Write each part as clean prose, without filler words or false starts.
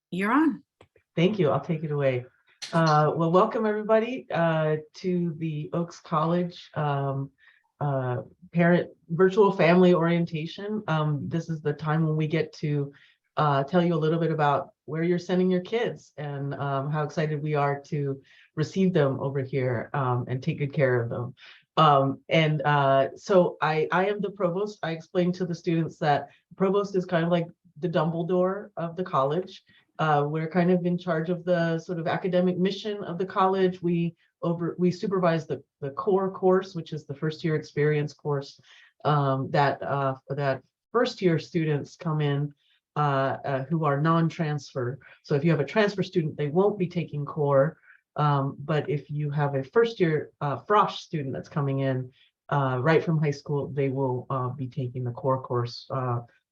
You're on. Thank you. I'll take it away. Well, welcome everybody to the Oaks College uh, Parent Virtual Family Orientation. This is the time when we get to tell you a little bit about where you're sending your kids and how excited we are to receive them over here and take good care of them. So I am the provost. I explained to the students that provost is kind of like the Dumbledore of the college. We're kind of in charge of the sort of academic mission of the college. We supervise the core course, which is the first year experience course that first year students come in who are non-transfer. So if you have a transfer student, they won't be taking core. But if you have a first year Frosh student that's coming in right from high school, they will be taking the core course,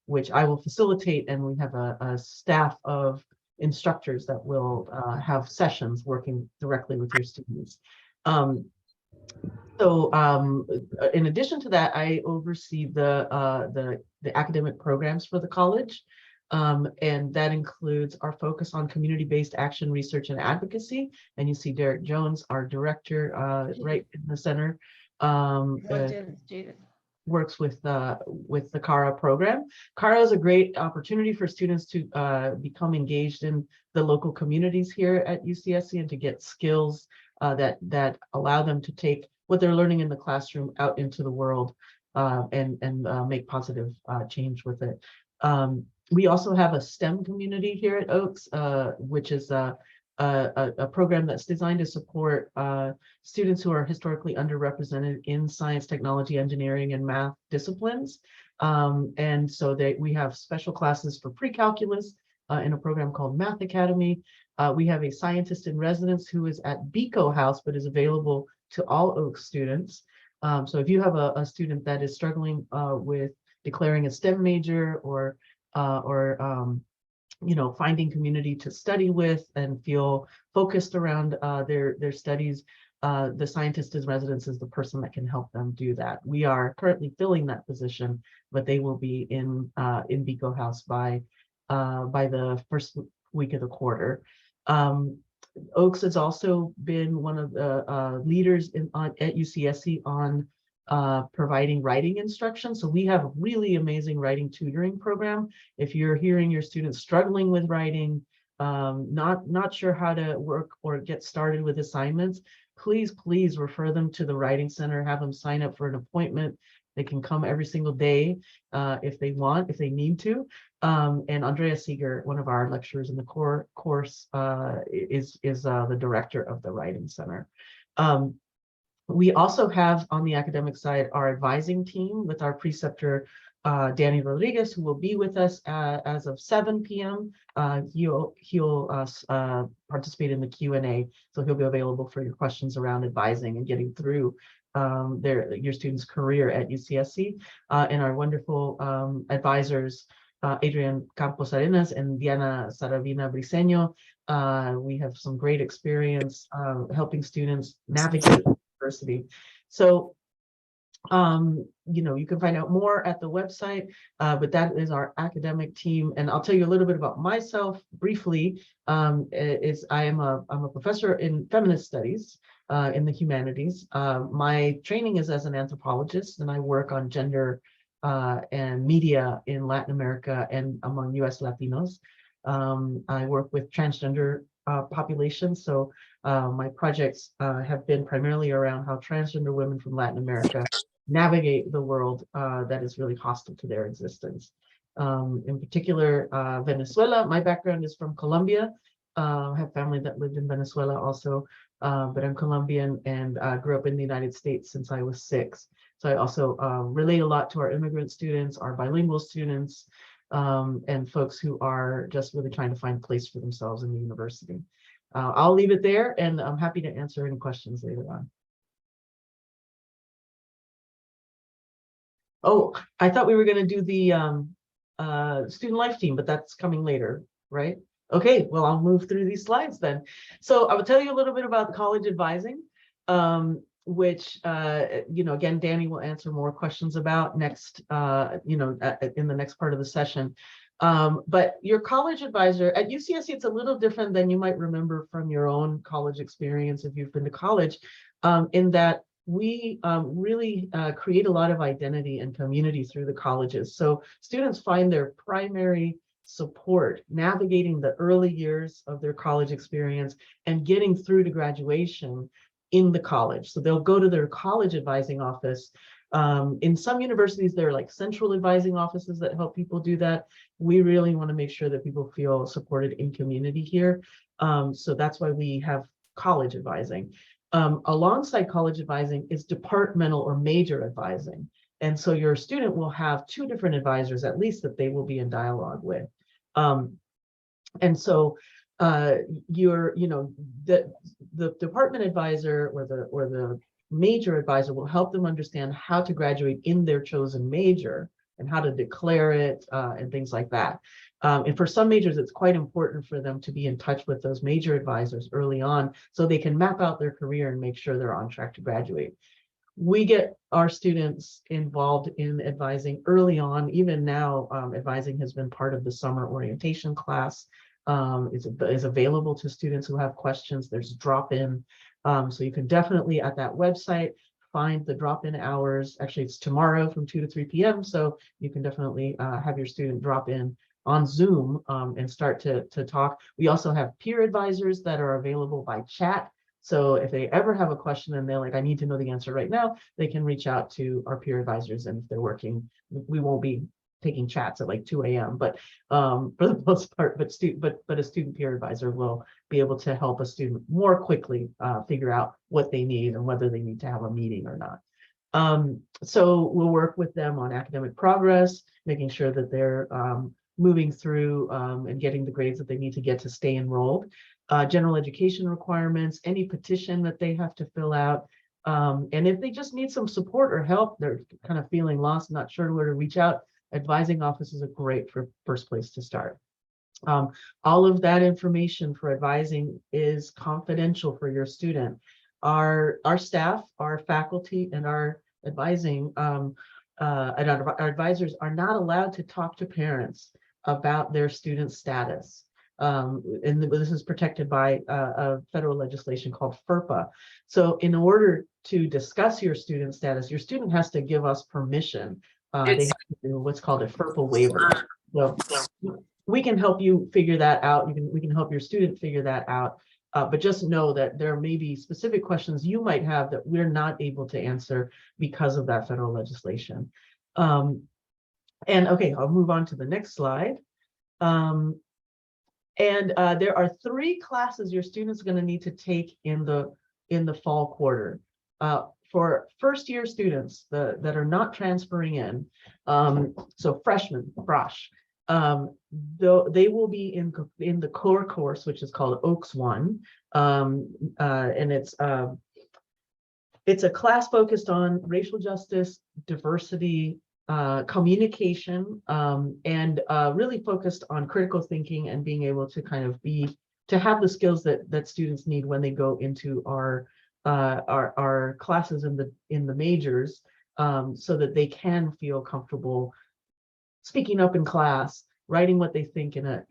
which I will facilitate, and we have a staff of instructors that will have sessions working directly with your students. Um, in addition to that, I oversee the academic programs for the college. And that includes our focus on community-based action, research, and advocacy. And you see Derek Jones, our director, right in the center. Works with the CARA program. CARA is a great opportunity for students to become engaged in the local communities here at UCSC and to get skills that allow them to take what they're learning in the classroom out into the world and make positive change with it. We also have a STEM community here at Oaks, which is a program that's designed to support students who are historically underrepresented in science, technology, engineering, and math disciplines. And so we have special classes for pre-calculus in a program called Math Academy. We have a scientist in residence who is at Beco House, but is available to all Oaks students. So if you have a student that is struggling with declaring a STEM major or finding community to study with and feel focused around their studies, the scientist in residence is the person that can help them do that. We are currently filling that position, but they will be in Beco House by the first week of the quarter. Oaks has also been one of the leaders at UCSC on providing writing instruction. So we have a really amazing writing tutoring program. If you're hearing your students struggling with writing, not sure how to work or get started with assignments, please refer them to the Writing Center, have them sign up for an appointment. They can come every single day if they want, if they need to. And Andrea Seeger, one of our lecturers in the core course, is the director of the Writing Center. We also have on the academic side our advising team with our preceptor, Danny Rodriguez, who will be with us as of 7 p.m. He'll participate in the Q&A, so he'll be available for your questions around advising and getting through your student's career at UCSC. And our wonderful advisors, Adrian Campos Arenas and Diana Saravina Briseño. We have some great experience helping students navigate university. So, you can find out more at the website, but that is our academic team. And I'll tell you a little bit about myself briefly. I'm a professor in feminist studies in the humanities. My training is as an anthropologist, and I work on gender and media in Latin America and among US Latinos. I work with transgender populations. So my projects have been primarily around how transgender women from Latin America navigate the world that is really hostile to their existence. In particular, Venezuela. My background is from Colombia. I have family that lived in Venezuela also, but I'm Colombian and grew up in the United States since I was 6. So I also relate a lot to our immigrant students, our bilingual students, and folks who are just really trying to find a place for themselves in the university. I'll leave it there, and I'm happy to answer any questions later on. Oh, I thought we were going to do the student life team, but that's coming later, right? Okay, well, I'll move through these slides then. So I will tell you a little bit about college advising, which, again, Danny will answer more questions about next, in the next part of the session. But your college advisor at UCSC, it's a little different than you might remember from your own college experience if you've been to college, in that we really create a lot of identity and community through the colleges. So students find their primary support navigating the early years of their college experience and getting through to graduation in the college. So they'll go to their college advising office. In some universities, there are like central advising offices that help people do that. We really want to make sure that people feel supported in community here. So that's why we have college advising. Alongside college advising is departmental or major advising. And so your student will have two different advisors, at least, that they will be in dialogue with. And so the department advisor or the major advisor will help them understand how to graduate in their chosen major and how to declare it and things like that. And for some majors, it's quite important for them to be in touch with those major advisors early on so they can map out their career and make sure they're on track to graduate. We get our students involved in advising early on. Even now, advising has been part of the summer orientation class. Is available to students who have questions. There's drop-in. So you can definitely at that website find the drop-in hours. Actually, it's tomorrow from 2 to 3 p.m. So you can definitely have your student drop in on Zoom and start to talk. We also have peer advisors that are available by chat. So if they ever have a question and they're like, I need to know the answer right now, they can reach out to our peer advisors. And if they're working, we won't be taking chats at like 2 a.m. But for the most part, but a student peer advisor will be able to help a student more quickly figure out what they need and whether they need to have a meeting or not. So we'll work with them on academic progress, making sure that they're moving through and getting the grades that they need to get to stay enrolled. General education requirements, any petition that they have to fill out. And if they just need some support or help, they're kind of feeling lost, not sure where to reach out, advising offices are great for first place to start. All of that information for advising is confidential for your student. Our staff, our faculty, and our advising and our advisors are not allowed to talk to parents about their student status. And this is protected by a federal legislation called FERPA. So in order to discuss your student status, your student has to give us permission. They have to do what's called a FERPA waiver. So we can help you figure that out. We can help your student figure that out. But just know that there may be specific questions you might have that we're not able to answer because of that federal legislation. And okay, I'll move on to the next slide. And there are 3 classes your students are going to need to take in the fall quarter. For first year students that are not transferring in, so freshmen, frosh, though they will be in the core course, which is called OAKS 1, and it's a class focused on racial justice, diversity, communication, and really focused on critical thinking and being able to kind of to have the skills that students need when they go into our classes in the majors, so that they can feel comfortable speaking up in class, writing what they think in an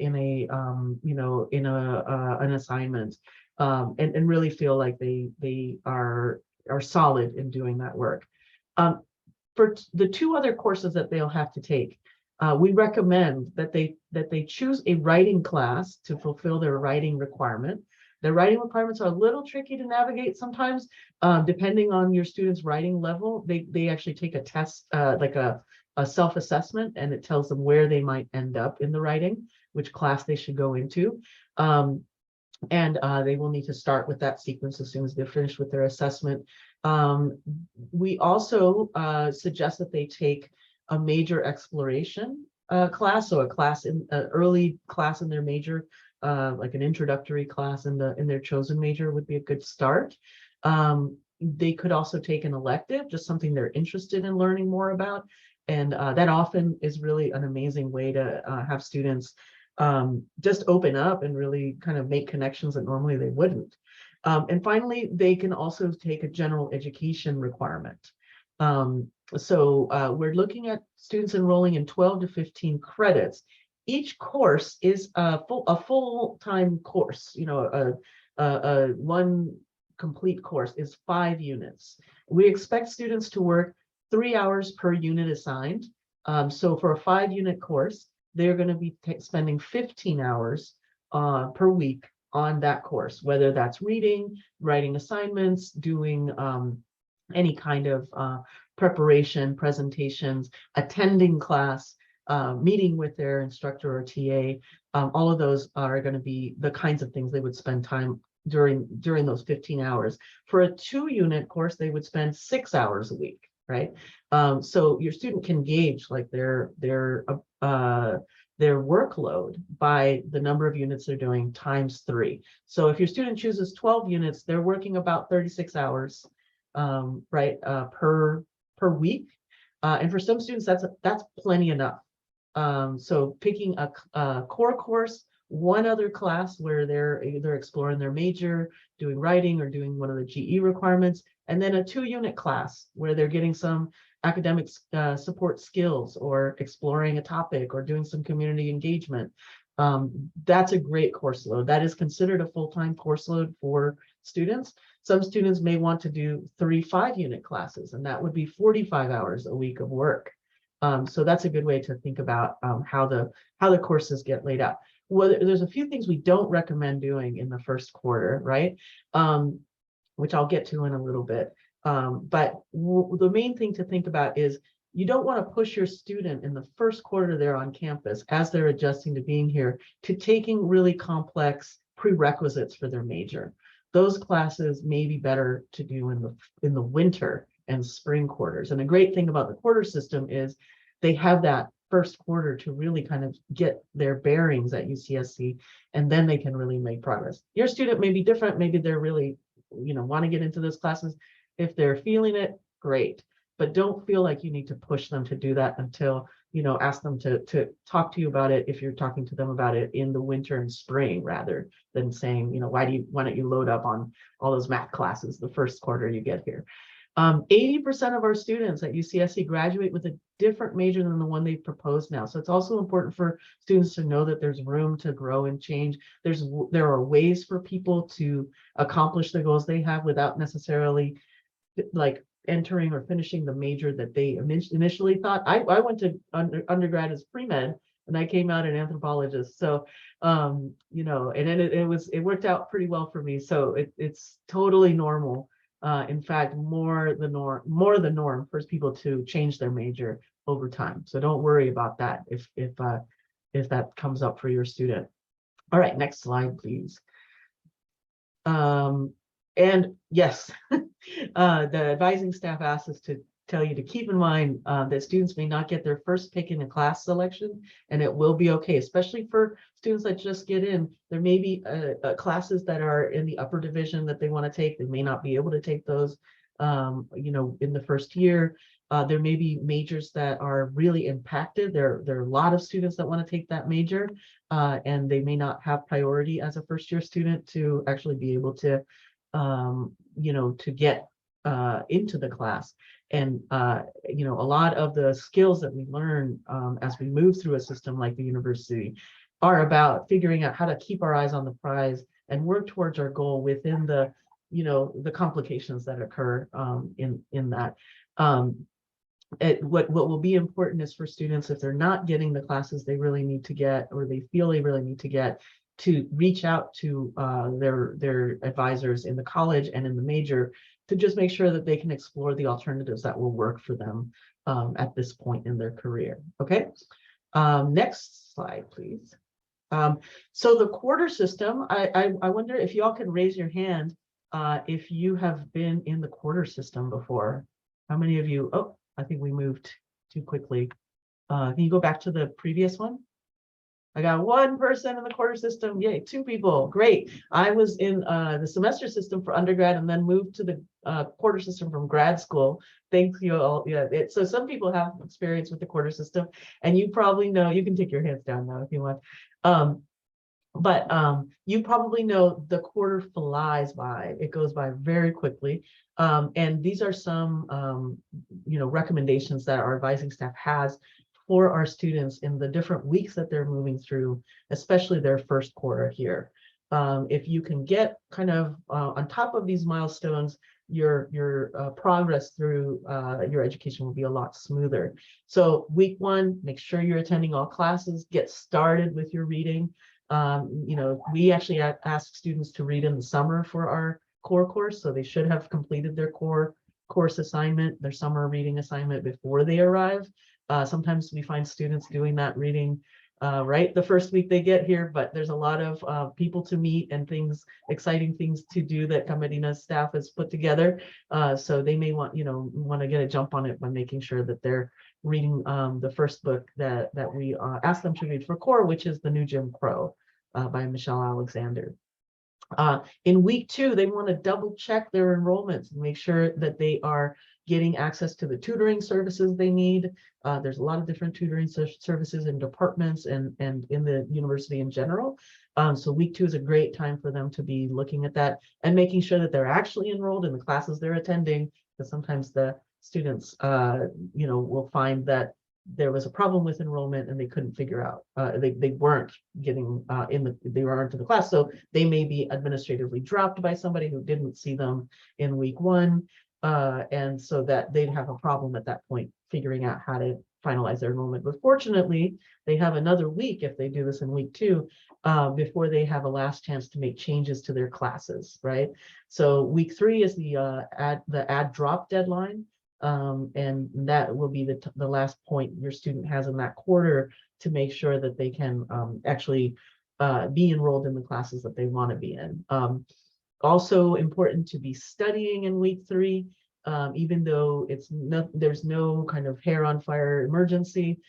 assignment, and really feel like they are solid in doing that work. For the 2 other courses that they'll have to take, we recommend that they choose a writing class to fulfill their writing requirement. The writing requirements are a little tricky to navigate sometimes, depending on your student's writing level. They actually take a test, like a self-assessment, and it tells them where they might end up in the writing, which class they should go into. And they will need to start with that sequence as soon as they're finished with their assessment. We also suggest that they take a major exploration class, so a class in an early class in their major, like an introductory class in their chosen major would be a good start. They could also take an elective, just something they're interested in learning more about. And that often is really an amazing way to have students just open up and really kind of make connections that normally they wouldn't. And finally, they can also take a general education requirement. So we're looking at students enrolling in 12 to 15 credits each course is a full-time course. You know, a one complete course is 5 units. We expect students to work 3 hours per unit assigned. So for a 5-unit course, they're going to be spending 15 hours per week on that course, whether that's reading, writing assignments, doing any kind of preparation, presentations, attending class, meeting with their instructor or TA. All of those are going to be the kinds of things they would spend time during those 15 hours. For a 2-unit course, they would spend 6 hours a week, right? So your student can gauge like their workload by the number of units they're doing times 3. So if your student chooses 12 units, they're working about 36 hours, right, per week. And for some students, that's plenty enough. So picking a core course, one other class where they're either exploring their major, doing writing, or doing one of the GE requirements, and then a 2-unit class where they're getting some academic support skills, or exploring a topic, or doing some community engagement. That's a great course load. That is considered a full-time course load for students. Some students may want to do 3 5-unit classes, and that would be 45 hours a week of work. So that's a good way to think about how the courses get laid out. Well, there's a few things we don't recommend doing in the first quarter, right? Which I'll get to in a little bit. But the main thing to think about is you don't want to push your student in the first quarter they're on campus, as they're adjusting to being here, to taking really complex prerequisites for their major. Those classes may be better to do in the winter and spring quarters. And the great thing about the quarter system is they have that first quarter to really kind of get their bearings at UCSC, and then they can really make progress. Your student may be different. Maybe they're really, want to get into those classes. If they're feeling it, great. But don't feel like you need to push them to do that until, ask them to talk to you about it if you're talking to them about it in the winter and spring, rather than saying, why don't you load up on all those math classes the first quarter you get here. 80% of our students at UCSC graduate with a different major than the one they've proposed now. So it's also important for students to know that there's room to grow and change. There are ways for people to accomplish the goals they have without necessarily like entering or finishing the major that they initially thought. I went to undergrad as pre-med, and I came out an anthropologist. So, and it worked out pretty well for me. So it's totally normal. In fact, more the norm for people to change their major over time. So don't worry about that if that comes up for your student. All right, next slide, please. And yes, the advising staff asked us to tell you to keep in mind that students may not get their first pick in a class selection, and it will be okay, especially for students that just get in. There may be classes that are in the upper division that they want to take. They may not be able to take those, in the first year. There may be majors that are really impacted. There are a lot of students that want to take that major, and they may not have priority as a first-year student to actually be able to, to get into the class. And, a lot of the skills that we learn as we move through a system like the university are about figuring out how to keep our eyes on the prize and work towards our goal within the, the complications that occur in that. What will be important is for students, if they're not getting the classes they really need to get, or they feel they really need to get, to reach out to their advisors in the college and in the major to just make sure that they can explore the alternatives that will work for them at this point in their career. Okay, next slide, please. So the quarter system, I wonder if y'all can raise your hand if you have been in the quarter system before. How many of you? Oh, I think we moved too quickly. Can you go back to the previous one? I got one person in the quarter system. Yay, 2 people. Great. I was in the semester system for undergrad and then moved to the quarter system from grad school. Thank you all. Yeah. So some people have experience with the quarter system, and you probably know, you can take your hands down now if you want. But you probably know the quarter flies by. It goes by very quickly. And these are some, recommendations that our advising staff has for our students in the different weeks that they're moving through, especially their first quarter here. If you can get kind of on top of these milestones, your progress through your education will be a lot smoother. So week 1, make sure you're attending all classes, get started with your reading. We actually ask students to read in the summer for our core course, so they should have completed their core course assignment, their summer reading assignment before they arrive. Sometimes we find students doing that reading right the first week they get here, but there's a lot of people to meet and exciting things to do that Camarina's staff has put together. So they may want to get a jump on it by making sure that they're reading the first book that we ask them to read for core, which is The New Jim Crow by Michelle Alexander. In week 2, they want to double check their enrollments and make sure that they are getting access to the tutoring services they need. There's a lot of different tutoring services in departments and in the university in general. So week 2 is a great time for them to be looking at that and making sure that they're actually enrolled in the classes they're attending, because sometimes the students will find that there was a problem with enrollment and they couldn't figure out, they weren't getting they weren't in the class, so they may be administratively dropped by somebody who didn't see them in week 1, and so that they'd have a problem at that point figuring out how to finalize their enrollment. But fortunately, they have another week if they do this in week 2 before they have a last chance to make changes to their classes, right? So week 3 is the add drop deadline. And that will be the last point your student has in that quarter to make sure that they can actually be enrolled in the classes that they want to be in. Also important to be studying in week 3, even though there's no kind of hair on fire emergency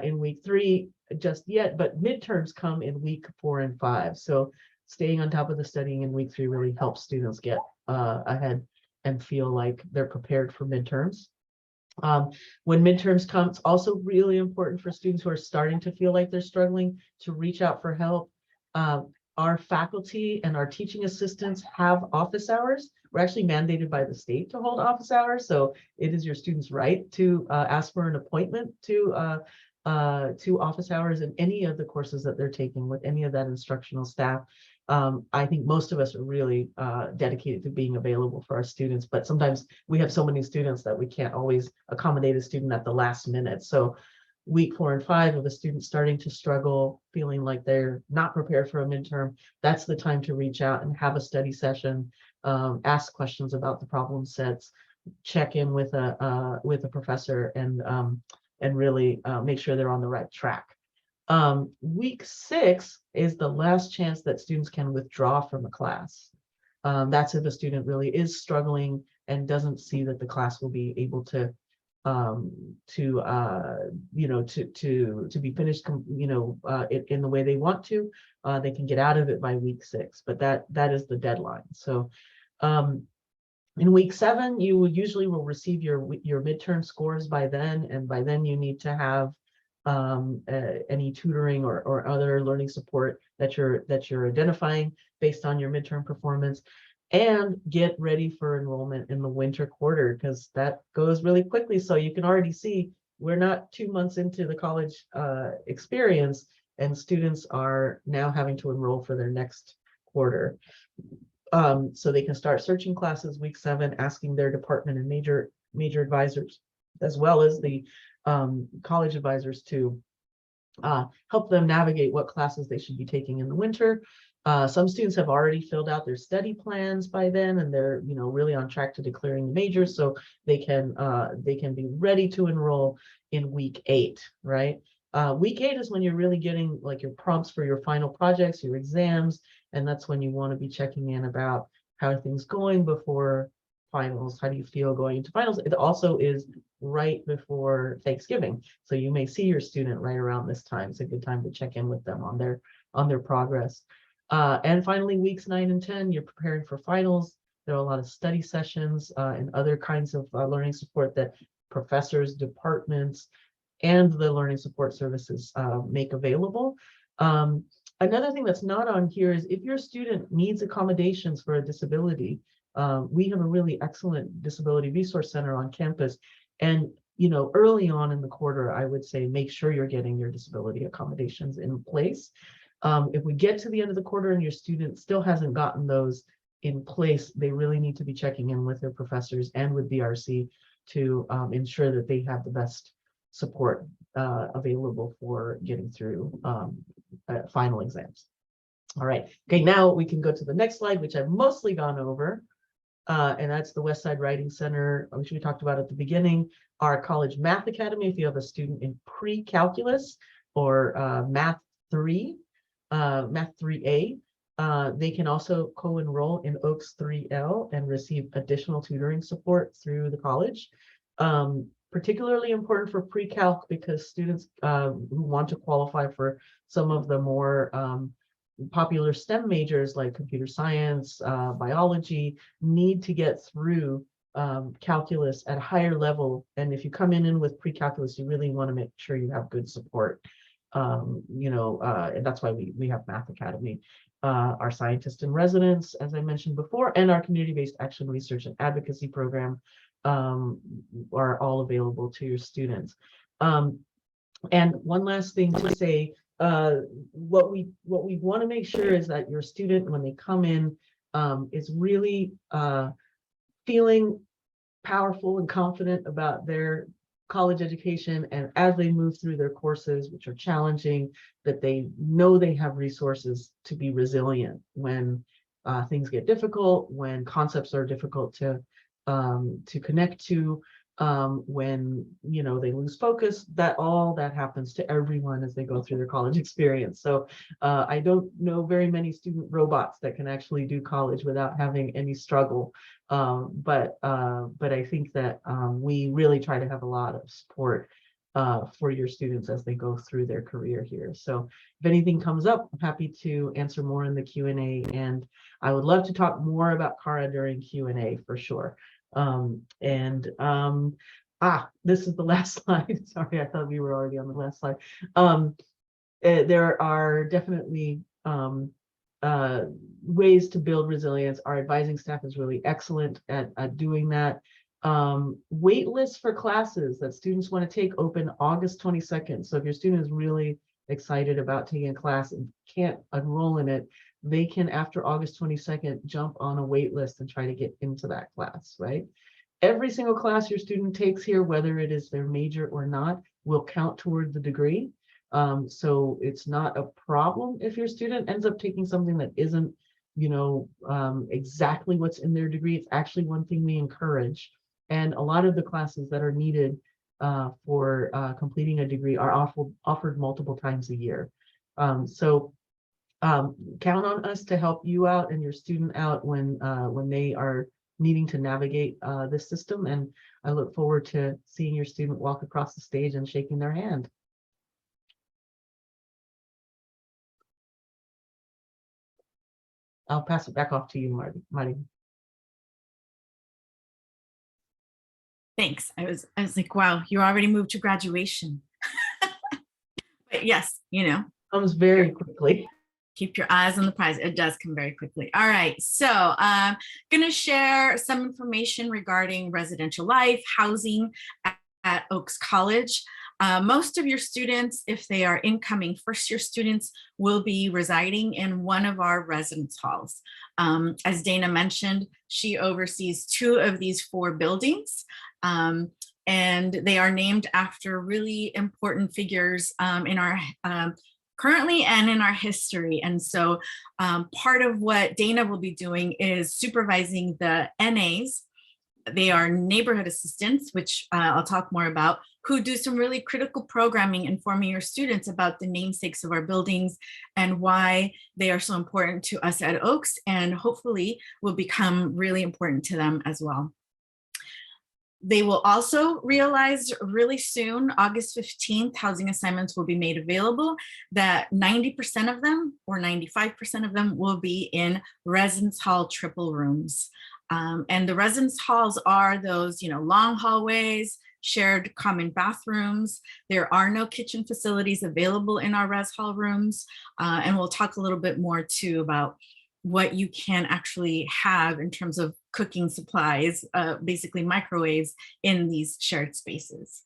in week 3 just yet, but midterms come in week 4 and 5. So staying on top of the studying in week 3 really helps students get ahead and feel like they're prepared for midterms. When midterms come, it's also really important for students who are starting to feel like they're struggling to reach out for help. Our faculty and our teaching assistants have office hours. We're actually mandated by the state to hold office hours, so it is your student's right to ask for an appointment to office hours in any of the courses that they're taking with any of that instructional staff. I think most of us are really dedicated to being available for our students, but sometimes we have so many students that we can't always accommodate a student at the last minute. So week 4 and 5 of a student starting to struggle, feeling like they're not prepared for a midterm, that's the time to reach out and have a study session, ask questions about the problem sets, check in with a professor, and really make sure they're on the right track. Week 6 is the last chance that students can withdraw from a class. That's if a student really is struggling and doesn't see that the class will be able to be finished, in the way they want to. They can get out of it by week 6, but that is the deadline. So in week 7, you usually will receive your midterm scores by then, and by then you need to have any tutoring or other learning support that you're identifying based on your midterm performance, and get ready for enrollment in the winter quarter, because that goes really quickly. So you can already see we're not 2 months into the college experience, and students are now having to enroll for their next quarter. So they can start searching classes week 7, asking their department and major advisors, as well as the college advisors, to help them navigate what classes they should be taking in the winter. Some students have already filled out their study plans by then, and they're really on track to declaring the majors, so they can be ready to enroll in week 8, right? Week 8 is when you're really getting like your prompts for your final projects, your exams, and that's when you want to be checking in about how are things going before finals. How do you feel going into finals? It also is right before Thanksgiving, so you may see your student right around this time. It's a good time to check in with them on their progress. And finally, weeks 9 and 10, you're preparing for finals. There are a lot of study sessions and other kinds of learning support that professors, departments, and the learning support services make available. Another thing that's not on here is if your student needs accommodations for a disability, we have a really excellent disability resource center on campus, and early on in the quarter, I would say make sure you're getting your disability accommodations in place. If we get to the end of the quarter and your student still hasn't gotten those in place, they really need to be checking in with their professors and with BRC to ensure that they have the best support available for getting through final exams. All right, okay, now we can go to the next slide, which I've mostly gone over, and that's the Westside Writing Center, which we talked about at the beginning. Our College Math Academy, if you have a student in pre-calculus or Math 3, Math 3A, they can also co-enroll in OAKS 3L and receive additional tutoring support through the college. Particularly important for pre-calc because students who want to qualify for some of the more popular STEM majors like computer science, biology, need to get through calculus at a higher level. And if you come in with pre-calculus, you really want to make sure you have good support. And that's why we have Math Academy. Our scientist in residence, as I mentioned before, and our community-based action research and advocacy program are all available to your students. And one last thing to say, what we want to make sure is that your student, when they come in, is really feeling powerful and confident about their college education, and as they move through their courses, which are challenging, that they know they have resources to be resilient when things get difficult, when concepts are difficult to connect to, when they lose focus. That all that happens to everyone as they go through their college experience. So I don't know very many student robots that can actually do college without having any struggle. But I think that we really try to have a lot of support for your students as they go through their career here. So if anything comes up, I'm happy to answer more in the Q&A, and I would love to talk more about CARA during Q&A for sure. This is the last slide. Sorry, I thought we were already on the last slide. There are definitely ways to build resilience. Our advising staff is really excellent at doing that. Wait lists for classes that students want to take open August 22nd. So if your student is really excited about taking a class and can't enroll in it, they can, after August 22nd, jump on a wait list and try to get into that class, right? Every single class your student takes here, whether it is their major or not, will count toward the degree. So it's not a problem if your student ends up taking something that isn't, exactly what's in their degree. It's actually one thing we encourage. And a lot of the classes that are needed for completing a degree are offered multiple times a year. Count on us to help you out and your student out when they are needing to navigate this system. And I look forward to seeing your student walk across the stage and shaking their hand. I'll pass it back off to you, Marty. Thanks. I was like, wow, you already moved to graduation. But yes, comes very quickly. Keep your eyes on the prize. It does come very quickly. All right, so I'm going to share some information regarding residential life, housing at Oaks College. Most of your students, if they are incoming first-year students, will be residing in one of our residence halls. As Dana mentioned, she oversees 2 of these 4 buildings. And they are named after really important figures in our currently and in our history. And so part of what Dana will be doing is supervising the NAs. They are neighborhood assistants, which I'll talk more about, who do some really critical programming, informing your students about the namesakes of our buildings and why they are so important to us at Oaks, and hopefully will become really important to them as well. They will also realize really soon, August 15th, housing assignments will be made available, that 90% of them or 95% of them will be in residence hall triple rooms. And the residence halls are those, long hallways, shared common bathrooms. There are no kitchen facilities available in our res hall rooms. And we'll talk a little bit more too about what you can actually have in terms of cooking supplies, basically microwaves in these shared spaces.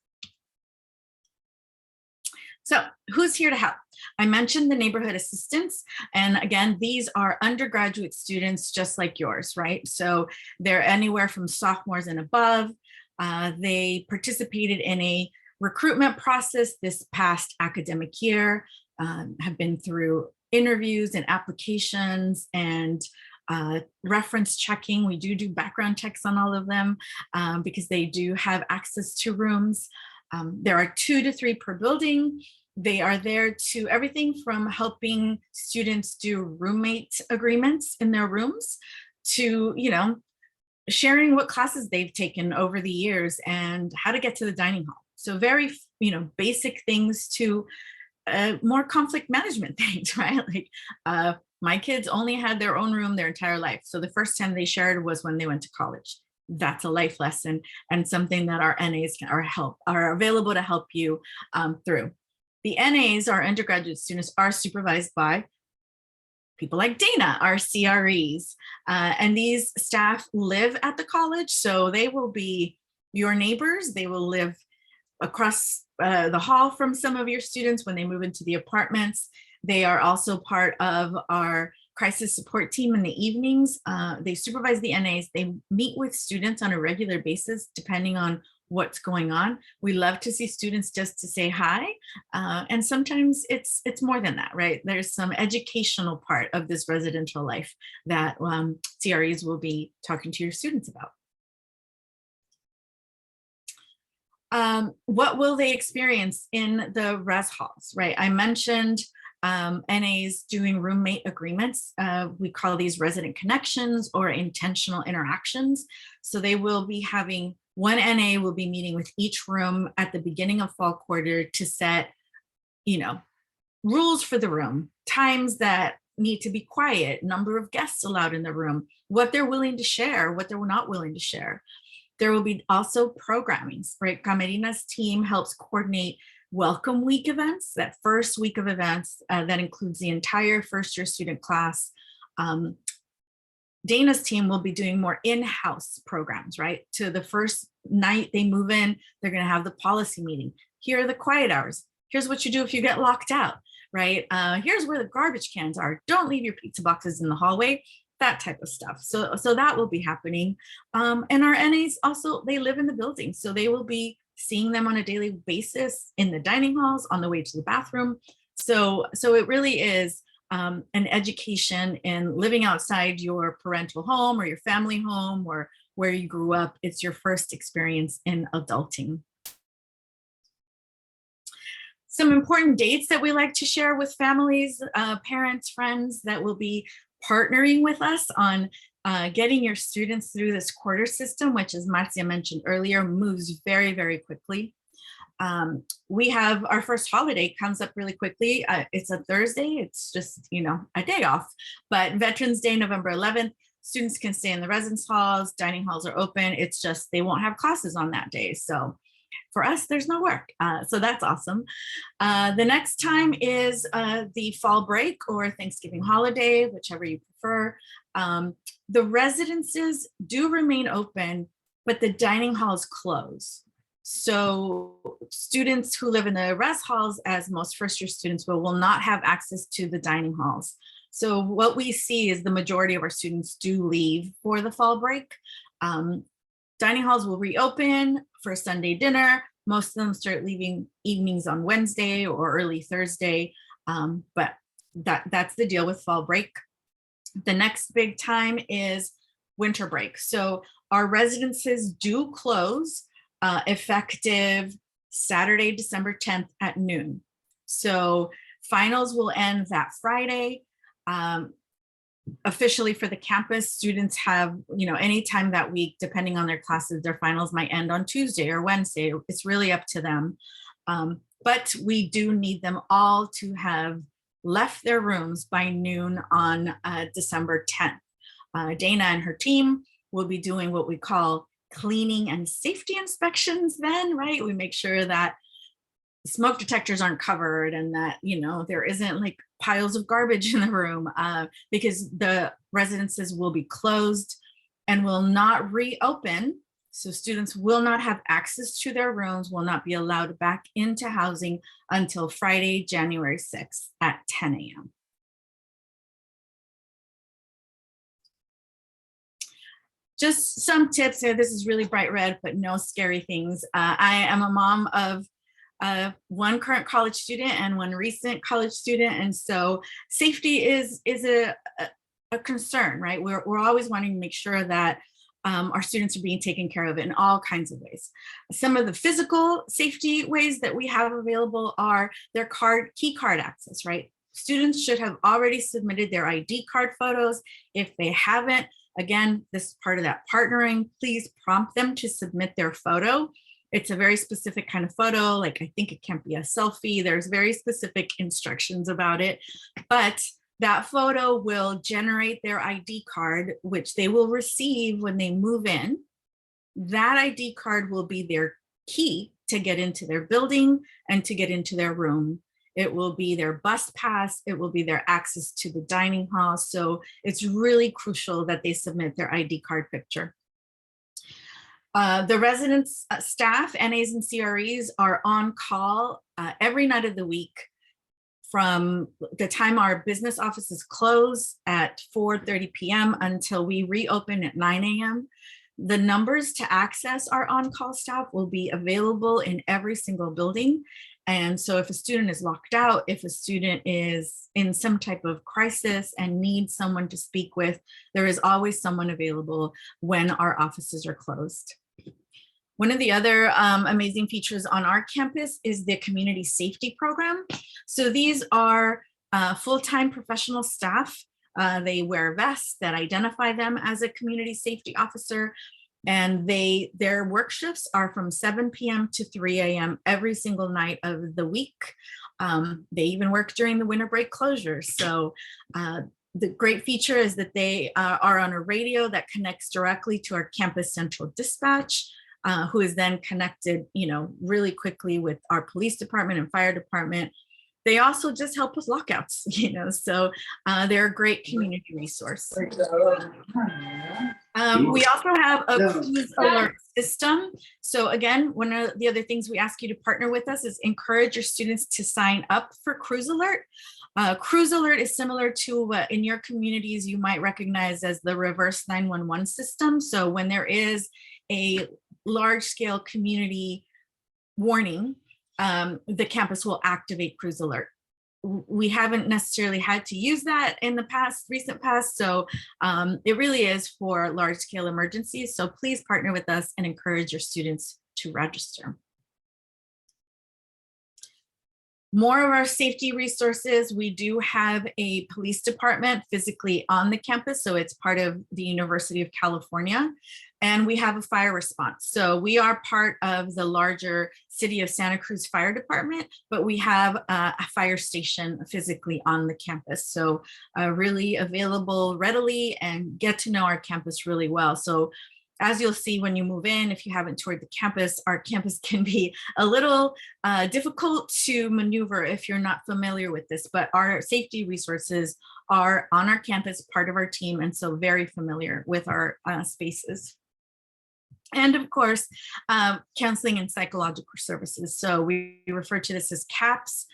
So who's here to help? I mentioned the neighborhood assistants. And again, these are undergraduate students just like yours, right? So they're anywhere from sophomores and above. They participated in a recruitment process this past academic year, have been through interviews and applications and reference checking. We do background checks on all of them because they do have access to rooms. There are 2 to 3 per building. They are there to everything from helping students do roommate agreements in their rooms to, sharing what classes they've taken over the years and how to get to the dining hall. So very, basic things to more conflict management things, right? Like my kids only had their own room their entire life. So the first time they shared was when they went to college. That's a life lesson and something that our NAs are available to help you through. The NAs, our undergraduate students, are supervised by people like Dana, our CREs. And these staff live at the college, so they will be your neighbors. They will live across the hall from some of your students when they move into the apartments. They are also part of our crisis support team in the evenings. They supervise the NAs. They meet with students on a regular basis, depending on what's going on. We love to see students just to say hi. And sometimes it's more than that, right? There's some educational part of this residential life that CREs will be talking to your students about. What will they experience in the res halls, right? I mentioned NAs doing roommate agreements. We call these resident connections or intentional interactions. So they will be having one NA will be meeting with each room at the beginning of fall quarter to set, rules for the room, times that need to be quiet, number of guests allowed in the room, what they're willing to share, what they're not willing to share. There will be also programming, right? Camerina's team helps coordinate welcome week events, that first week of events that includes the entire first year student class. Dana's team will be doing more in-house programs, right? To the first night they move in, they're going to have the policy meeting. Here are the quiet hours. Here's what you do if you get locked out, right? Here's where the garbage cans are. Don't leave your pizza boxes in the hallway, that type of stuff. So that will be happening. And our NAs also, they live in the building. So they will be seeing them on a daily basis in the dining halls, on the way to the bathroom. So it really is an education in living outside your parental home or your family home or where you grew up. It's your first experience in adulting. Some important dates that we like to share with families, parents, friends that will be partnering with us on getting your students through this quarter system, which, as Marcia mentioned earlier, moves very, very quickly. We have our first holiday comes up really quickly. It's a Thursday. It's just, a day off. But Veterans Day, November 11th, students can stay in the residence halls. Dining halls are open. It's just they won't have classes on that day. So for us, there's no work. So that's awesome. The next time is the fall break or Thanksgiving holiday, whichever you prefer. The residences do remain open, but the dining halls close. So students who live in the res halls, as most first year students will not have access to the dining halls. So what we see is the majority of our students do leave for the fall break. Dining halls will reopen for Sunday dinner. Most of them start leaving evenings on Wednesday or early Thursday, but that's the deal with fall break. The next big time is winter break. So our residences do close effective Saturday, December 10th at noon. So finals will end that Friday. Officially for the campus, students have, anytime that week, depending on their classes, their finals might end on Tuesday or Wednesday. It's really up to them. But we do need them all to have left their rooms by noon on December 10th. Dana and her team will be doing what we call cleaning and safety inspections then, right? We make sure that smoke detectors aren't covered and that, there isn't like piles of garbage in the room because the residences will be closed and will not reopen So students will not have access to their rooms, will not be allowed back into housing until Friday, January 6th at 10 a.m. Just some tips here. This is really bright red, but no scary things. I am a mom of one current college student and one recent college student. And so safety is a concern, right? We're always wanting to make sure that our students are being taken care of in all kinds of ways. Some of the physical safety ways that we have available are their key card access, right? Students should have already submitted their ID card photos. If they haven't, again, this is part of that partnering, please prompt them to submit their photo. It's a very specific kind of photo, like I think it can't be a selfie. There's very specific instructions about it, but that photo will generate their ID card, which they will receive when they move in. That ID card will be their key to get into their building and to get into their room. It will be their bus pass. It will be their access to the dining hall. So it's really crucial that they submit their ID card picture. The residents, staff, NAs and CREs are on call every night of the week from the time our business offices close at 4:30 p.m. until we reopen at 9 a.m. The numbers to access our on-call staff will be available in every single building. And so if a student is locked out, if a student is in some type of crisis and needs someone to speak with, there is always someone available when our offices are closed. One of the other amazing features on our campus is the community safety program. So these are full-time professional staff. They wear vests that identify them as a community safety officer. And their work shifts are from 7 p.m. to 3 a.m. every single night of the week. They even work during the winter break closures. So the great feature is that they are on a radio that connects directly to our campus central dispatch, who is then connected, really quickly with our police department and fire department. They also just help with lockouts, so they're a great community resource. We also have a cruise alert system. So again, one of the other things we ask you to partner with us is encourage your students to sign up for Cruise Alert. Cruise Alert is similar to what in your communities you might recognize as the reverse 911 system. So when there is a large scale community warning, the campus will activate Cruise Alert. We haven't necessarily had to use that in the recent past. So it really is for large scale emergencies. So please partner with us and encourage your students to register. More of our safety resources, we do have a police department physically on the campus. So it's part of the University of California. And we have a fire response. So we are part of the larger City of Santa Cruz Fire Department, but we have a fire station physically on the campus. So really available readily and get to know our campus really well. So as you'll see when you move in, if you haven't toured the campus, our campus can be a little difficult to maneuver if you're not familiar with this, but our safety resources are on our campus, part of our team, and so very familiar with our spaces. And of course, counseling and psychological services. So we refer to this as CAPS.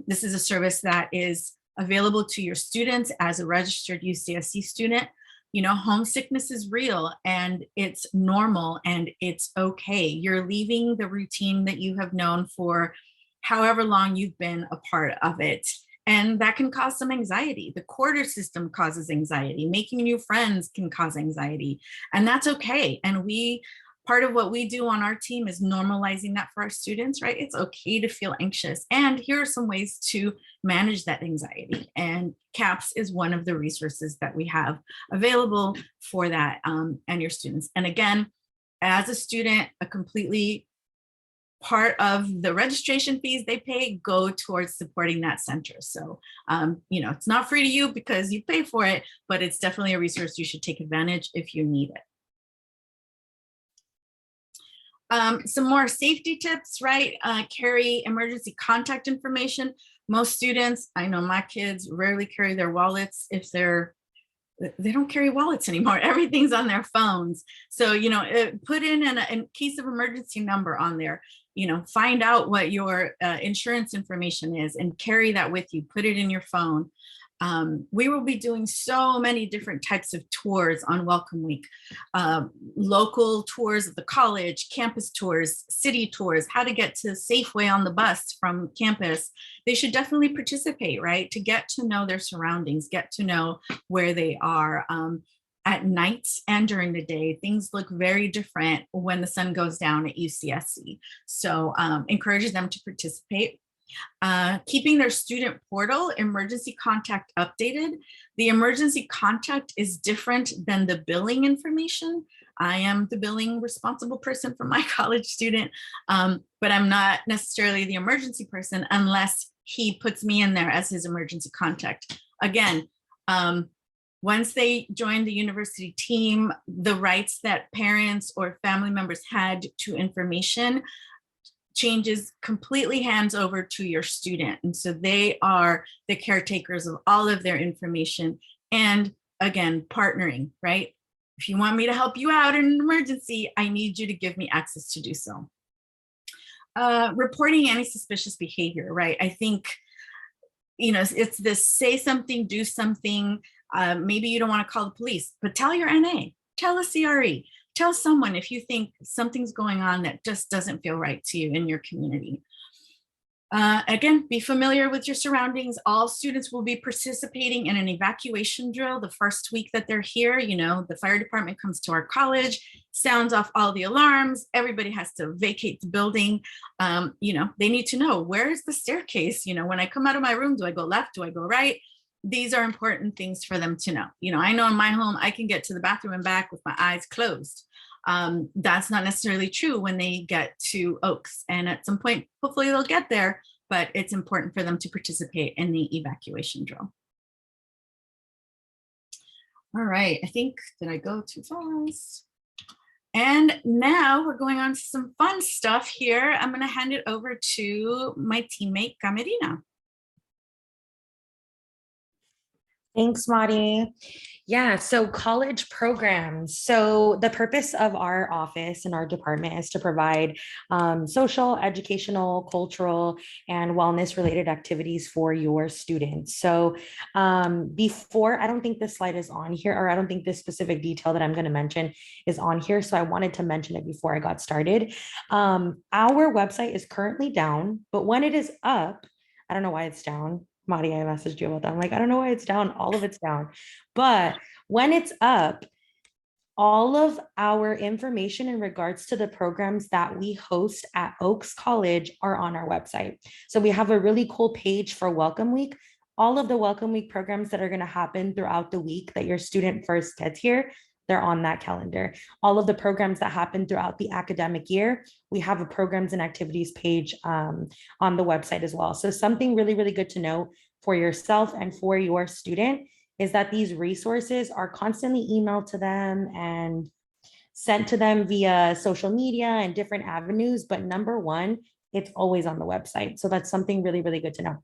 This is a service that is available to your students as a registered UCSC student. Homesickness is real and it's normal and it's okay. You're leaving the routine that you have known for however long you've been a part of it. And that can cause some anxiety. The quarter system causes anxiety. Making new friends can cause anxiety, and that's okay. And part of what we do on our team is normalizing that for our students, right? It's okay to feel anxious. And here are some ways to manage that anxiety. And CAPS is one of the resources that we have available for that and your students. And again, as a student, a completely part of the registration fees they pay go towards supporting that center. So, it's not free to you because you pay for it, but it's definitely a resource you should take advantage if you need it. Some more safety tips, right? Carry emergency contact information. Most students, I know my kids rarely carry their wallets if they're they don't carry wallets anymore. Everything's on their phones. So, put in a case of emergency number on there, find out what your insurance information is and carry that with you, put it in your phone. We will be doing so many different types of tours on Welcome Week, local tours of the college, campus tours, city tours, how to get to Safeway on the bus from campus. They should definitely participate, right? To get to know their surroundings, get to know where they are. At night and during the day, things look very different when the sun goes down at UCSC. So encourage them to participate. Keeping their student portal emergency contact updated. The emergency contact is different than the billing information. I am the billing responsible person for my college student, but I'm not necessarily the emergency person unless he puts me in there as his emergency contact. Again, once they join the university team, the rights that parents or family members had to information changes completely hands over to your student. And so they are the caretakers of all of their information. And again, partnering, right? If you want me to help you out in an emergency, I need you to give me access to do so. Reporting any suspicious behavior, right? I think, it's this say something, do something. Maybe you don't want to call the police, but tell your NA, tell a CRE, tell someone if you think something's going on that just doesn't feel right to you in your community. Again, be familiar with your surroundings. All students will be participating in an evacuation drill the first week that they're here. The fire department comes to our college, sounds off all the alarms. Everybody has to vacate the building. They need to know, where is the staircase? When I come out of my room, do I go left? Do I go right? These are important things for them to know. I know in my home, I can get to the bathroom and back with my eyes closed. That's not necessarily true when they get to Oaks. And at some point, hopefully they'll get there, but it's important for them to participate in the evacuation drill. All right, I think, did I go too fast? And now we're going on to some fun stuff here. I'm gonna hand it over to my teammate, Camerina. Thanks, Mari. Yeah, so college programs. So the purpose of our office and our department is to provide social, educational, cultural, and wellness related activities for your students. So before, I don't think this slide is on here, or I don't think this specific detail that I'm going to mention is on here. So I wanted to mention it before I got started. Our website is currently down, but when it is up, I don't know why it's down. Mari, I messaged you about that. I'm like, I don't know why it's down. All of it's down. But when it's up, all of our information in regards to the programs that we host at Oaks College are on our website. So we have a really cool page for Welcome Week. All of the Welcome Week programs that are going to happen throughout the week that your student first gets here, they're on that calendar. All of the programs that happen throughout the academic year, we have a programs and activities page on the website as well. So something really, really good to know for yourself and for your student is that these resources are constantly emailed to them and sent to them via social media and different avenues. But number one, it's always on the website. So that's something really, really good to know.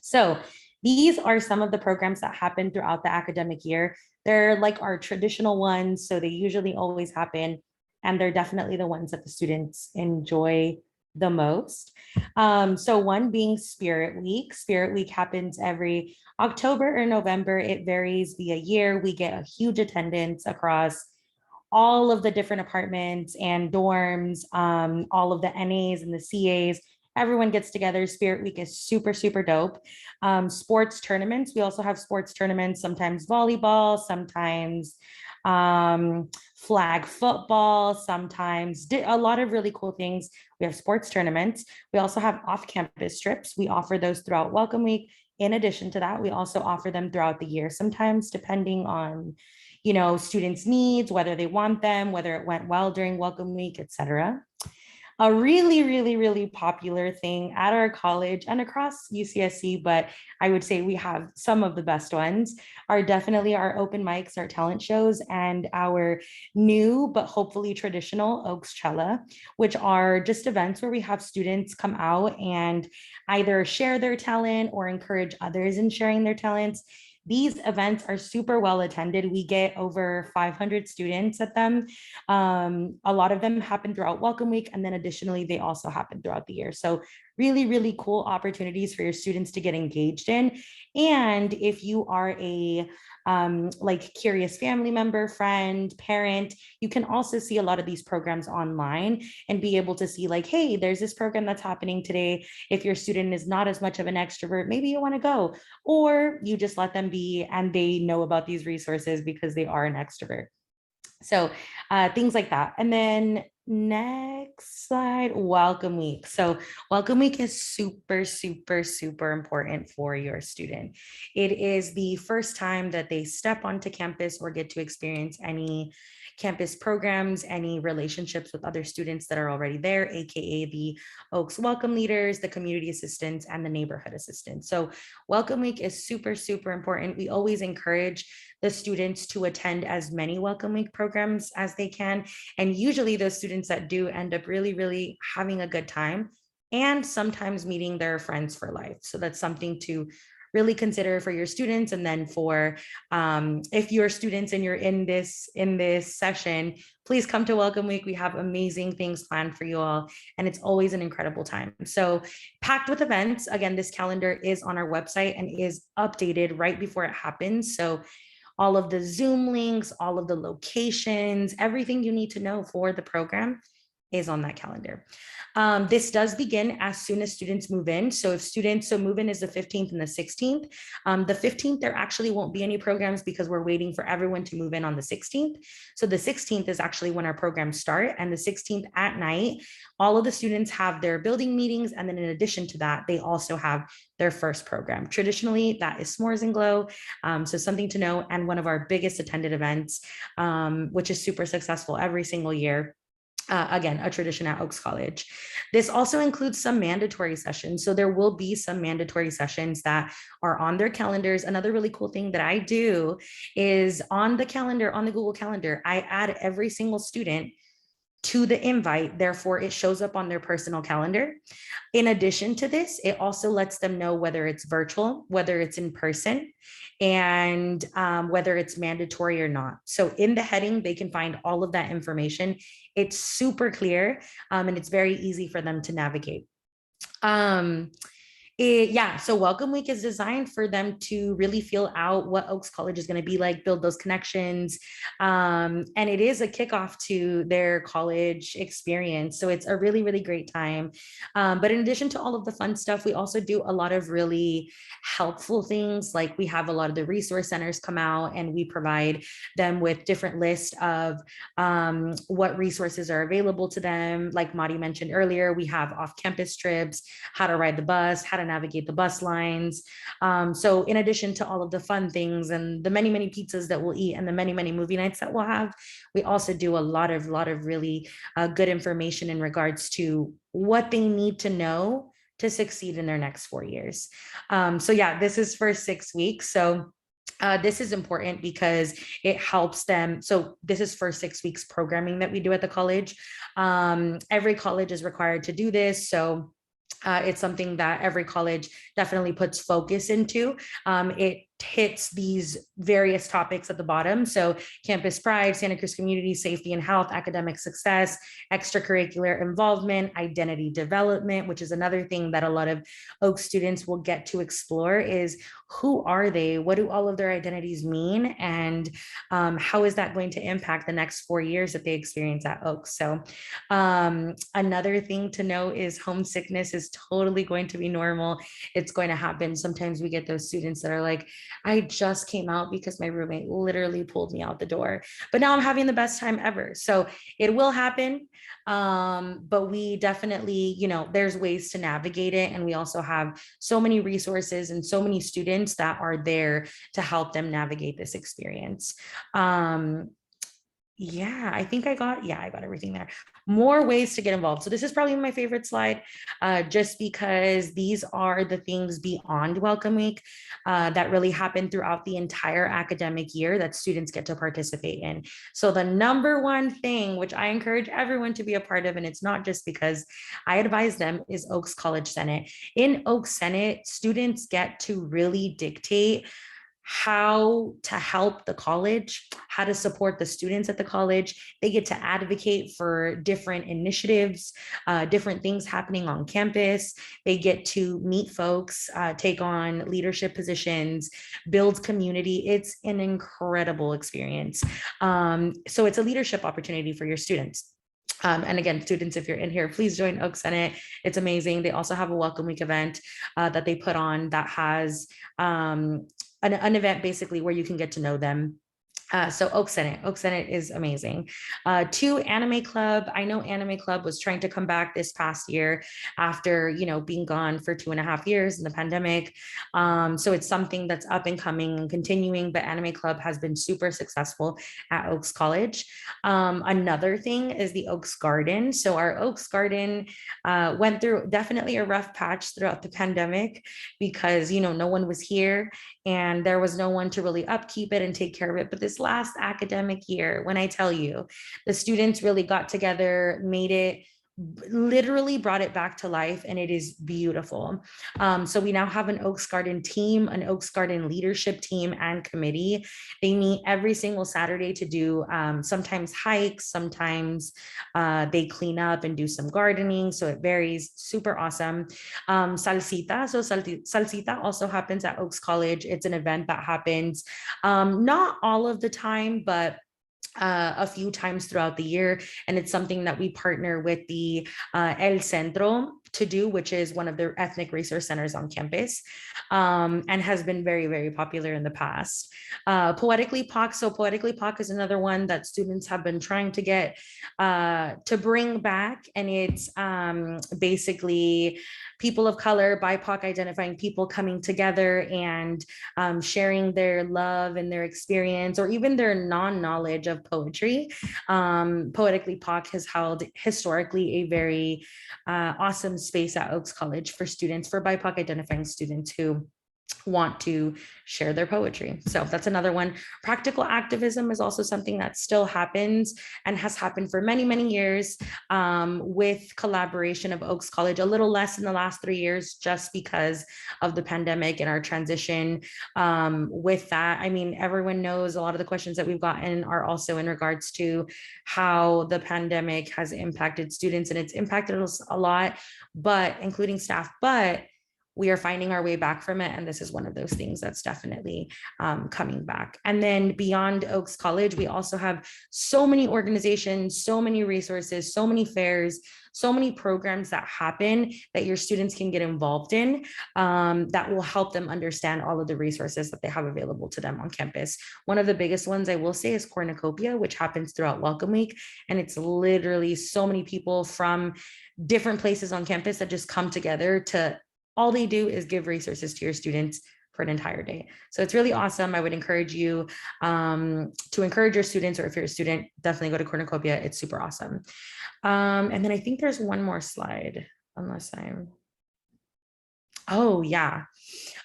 So these are some of the programs that happen throughout the academic year. They're like our traditional ones, so they usually always happen, and they're definitely the ones that the students enjoy the most. So one being Spirit Week. Spirit Week happens every October or November. It varies via year. We get a huge attendance across all of the different apartments and dorms, all of the NAs and the CAs. Everyone gets together. Spirit Week is super, super dope. Sports tournaments. We also have sports tournaments, sometimes volleyball, sometimes flag football, sometimes a lot of really cool things. We have sports tournaments. We also have off-campus trips. We offer those throughout Welcome Week. In addition to that, we also offer them throughout the year, sometimes depending on, students' needs, whether they want them, whether it went well during Welcome Week, etc. A really, really, really popular thing at our college and across UCSC, but I would say we have some of the best ones, are definitely our open mics, our talent shows, and our new but hopefully traditional Oakscella, which are just events where we have students come out and either share their talent or encourage others in sharing their talents. These events are super well attended. We get over 500 students at them. A lot of them happen throughout Welcome Week, and then additionally, they also happen throughout the year. So really, really cool opportunities for your students to get engaged in. And if you are a like curious family member, friend, parent, you can also see a lot of these programs online and be able to see like, hey, there's this program that's happening today. If your student is not as much of an extrovert, maybe you want to go, or you just let them be and they know about these resources because they are an extrovert. So things like that. And then next slide, Welcome Week. So Welcome Week is super, super, super important for your student. It is the first time that they step onto campus or get to experience any campus programs, any relationships with other students that are already there, AKA the Oaks Welcome Leaders, the community assistants, and the neighborhood assistants. So Welcome Week is super, super important. We always encourage the students to attend as many Welcome Week programs as they can. And usually those students that do end up really, really having a good time and sometimes meeting their friends for life. So that's something to really consider for your students. And then for if you're students and you're in this session, please come to Welcome Week. We have amazing things planned for you all, and it's always an incredible time. So packed with events. Again, this calendar is on our website and is updated right before it happens. So all of the Zoom links, all of the locations, everything you need to know for the program is on that calendar. This does begin as soon as students move in. So move in is the 15th and the 16th. The 15th, there actually won't be any programs because we're waiting for everyone to move in on the 16th. So the 16th is actually when our programs start, and the 16th at night, all of the students have their building meetings. And then in addition to that, they also have their first program. Traditionally, that is S'mores and Glow. So something to know, and one of our biggest attended events, which is super successful every single year. Again, a tradition at Oaks College. This also includes some mandatory sessions. So there will be some mandatory sessions that are on their calendars. Another really cool thing that I do is on the calendar, on the Google Calendar, I add every single student to the invite. Therefore, it shows up on their personal calendar. In addition to this, it also lets them know whether it's virtual, whether it's in person, and whether it's mandatory or not. So in the heading, they can find all of that information. It's super clear, and it's very easy for them to navigate. So Welcome Week is designed for them to really feel out what Oaks College is going to be like, build those connections. And it is a kickoff to their college experience. So it's a really, really great time. But in addition to all of the fun stuff, we also do a lot of really helpful things. Like we have a lot of the resource centers come out and we provide them with different lists of what resources are available to them. Like Madi mentioned earlier, we have off-campus trips, how to ride the bus, how to navigate the bus lines. So in addition to all of the fun things and the many, many pizzas that we'll eat and the many, many movie nights that we'll have, we also do a lot of really good information in regards to what they need to know to succeed in their next 4 years. So yeah, this is for 6 weeks. So this is important because it helps them. So this is for 6 weeks programming that we do at the college. Every college is required to do this. So it's something that every college definitely puts focus into. It hits these various topics at the bottom. So campus pride, Santa Cruz community, safety and health, academic success, extracurricular involvement, identity development, which is another thing that a lot of Oak students will get to explore is who are they? What do all of their identities mean? And how is that going to impact the next 4 years that they experience at Oak? So another thing to know is homesickness is totally going to be normal. It's going to happen. Sometimes we get those students that are like, I just came out because my roommate literally pulled me out the door, but now I'm having the best time ever. So it will happen. But we definitely, there's ways to navigate it. And we also have so many resources and so many students that are there to help them navigate this experience. I got everything there. More ways to get involved. So this is probably my favorite slide, just because these are the things beyond Welcome Week that really happen throughout the entire academic year that students get to participate in. So the number one thing, which I encourage everyone to be a part of, and it's not just because I advise them, is Oaks College Senate. In Oaks Senate, students get to really dictate how to help the college, how to support the students at the college. They get to advocate for different initiatives, different things happening on campus. They get to meet folks, take on leadership positions, build community. It's an incredible experience. So it's a leadership opportunity for your students. And again, students, if you're in here, please join Oak Senate. It's amazing. They also have a Welcome Week event that they put on that has an event basically where you can get to know them. So Oak Senate is amazing. 2, Anime Club. I know Anime Club was trying to come back this past year after, you know, being gone for 2.5 years in the pandemic. So it's something that's up and coming and continuing, but Anime Club has been super successful at Oaks College. Another thing is the Oaks Garden. So our Oaks Garden went through definitely a rough patch throughout the pandemic because, you know, no one was here and there was no one to really upkeep it and take care of it. But this last academic year, when I tell you, the students really got together, made it, literally brought it back to life, and it is beautiful. So we now have an Oaks Garden team, an Oaks Garden leadership team and committee. They meet every single Saturday to do sometimes hikes, sometimes they clean up and do some gardening. So it varies, super awesome. Salsita. So Salsita also happens at Oaks College. It's an event that happens not all of the time, but a few times throughout the year. And it's something that we partner with the El Centro to do, which is one of their ethnic resource centers on campus, and has been very, very popular in the past. Poetically POC. So Poetically POC is another one that students have been trying to get to bring back. And it's basically people of color, BIPOC identifying people coming together and sharing their love and their experience, or even their non-knowledge of poetry. Poetically POC has held historically a very awesome space at Oaks College for students, for BIPOC identifying students who want to share their poetry. So that's another one. Practical activism is also something that still happens and has happened for many, many years, with collaboration of Oaks College, a little less in the last 3 years, just because of the pandemic and our transition with that. I mean, everyone knows a lot of the questions that we've gotten are also in regards to how the pandemic has impacted students, and it's impacted us a lot, but including staff, but we are finding our way back from it. And this is one of those things that's definitely coming back. And then beyond Oaks College, we also have so many organizations, so many resources, so many fairs, so many programs that happen that your students can get involved in, that will help them understand all of the resources that they have available to them on campus. One of the biggest ones I will say is Cornucopia, which happens throughout Welcome Week. And it's literally so many people from different places on campus that just come together to, all they do is give resources to your students for an entire day. So it's really awesome. I would encourage you to encourage your students, or if you're a student, definitely go to Cornucopia. It's super awesome. And then I think there's one more slide, unless I'm, oh yeah.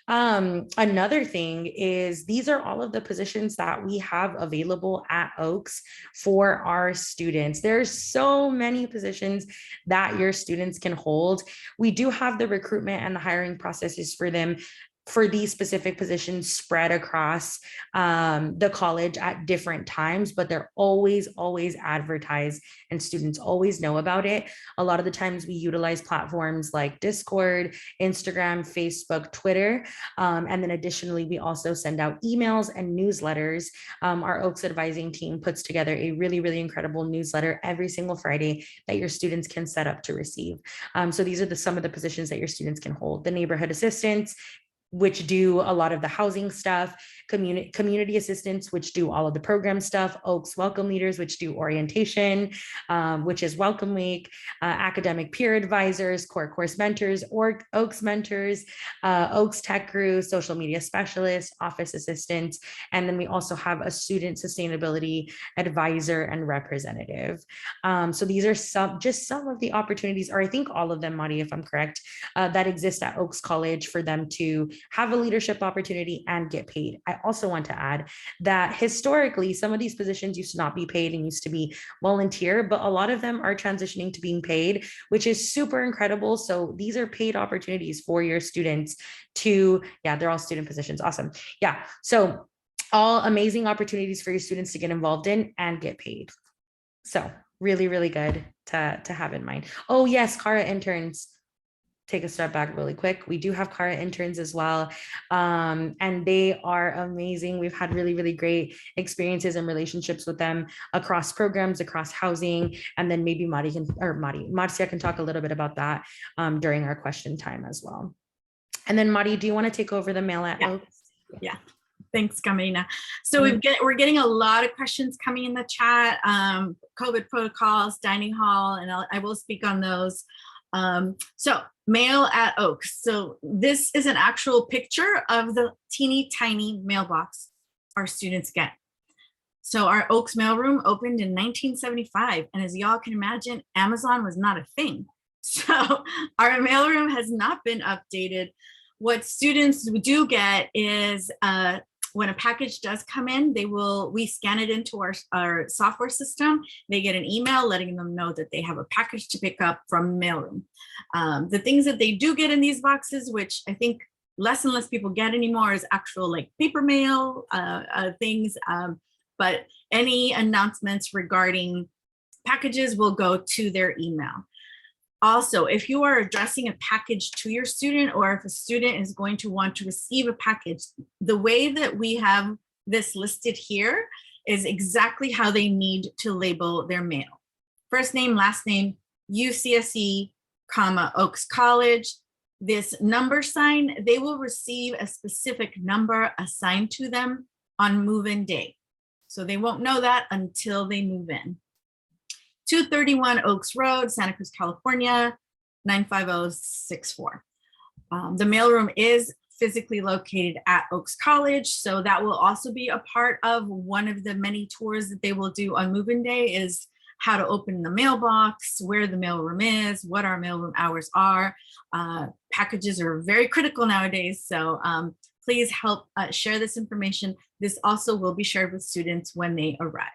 Another thing is, these are all of the positions that we have available at Oaks for our students. There's so many positions that your students can hold. We do have the recruitment and the hiring processes for them, for these specific positions, spread across the college at different times, but they're always advertised and students always know about it. A lot of the times we utilize platforms like Discord, Instagram, Facebook, Twitter. And then additionally, we also send out emails and newsletters. Our Oaks advising team puts together a really, really incredible newsletter every single Friday that your students can set up to receive. So these are some of the positions that your students can hold. The neighborhood assistants, which do a lot of the housing stuff, community assistants, which do all of the program stuff, Oaks welcome leaders, which do orientation, which is Welcome Week, academic peer advisors, core course mentors, or Oaks mentors, Oaks tech crew, social media specialists, office assistants, and then we also have a student sustainability advisor and representative. So these are some of the opportunities, or I think all of them, Madi, if I'm correct, that exist at Oaks College for them to have a leadership opportunity and get paid. I also want to add that historically, some of these positions used to not be paid and used to be volunteer, but a lot of them are transitioning to being paid, which is super incredible. So these are paid opportunities for your students to, yeah, they're all student positions. Awesome. Yeah. So all amazing opportunities for your students to get involved in and get paid. So really, really good to have in mind. Oh yes, Kara interns. Take a step back really quick. We do have Kara interns as well. And they are amazing. We've had really, really great experiences and relationships with them across programs, across housing. And then maybe Marcia can talk a little bit about that during our question time as well. And then Mari, do you want to take over the mail at Oaks? Yeah. Thanks, Camarina. So we're getting a lot of questions coming in the chat, COVID protocols, dining hall, and I will speak on those. So mail at Oaks. So this is an actual picture of the teeny tiny mailbox our students get. So our Oaks mailroom opened in 1975. And as y'all can imagine, Amazon was not a thing. So our mailroom has not been updated. What students do get is when a package does come in, we scan it into our software system. They get an email letting them know that they have a package to pick up from mailroom. The things that they do get in these boxes, which I think less and less people get anymore, is actual like paper mail things. But any announcements regarding packages will go to their email. Also, if you are addressing a package to your student, or if a student is going to want to receive a package, the way that we have this listed here is exactly how they need to label their mail. First name, last name, UCSC, comma, Oaks College. This number sign, they will receive a specific number assigned to them on move-in day. So they won't know that until they move in. 231 Oaks Road, Santa Cruz, California, 95064. The mailroom is physically located at Oaks College, so that will also be a part of one of the many tours that they will do on move-in day, is how to open the mailbox, where the mailroom is, what our mailroom hours are. Packages are very critical nowadays, so please help share this information. This also will be shared with students when they arrive.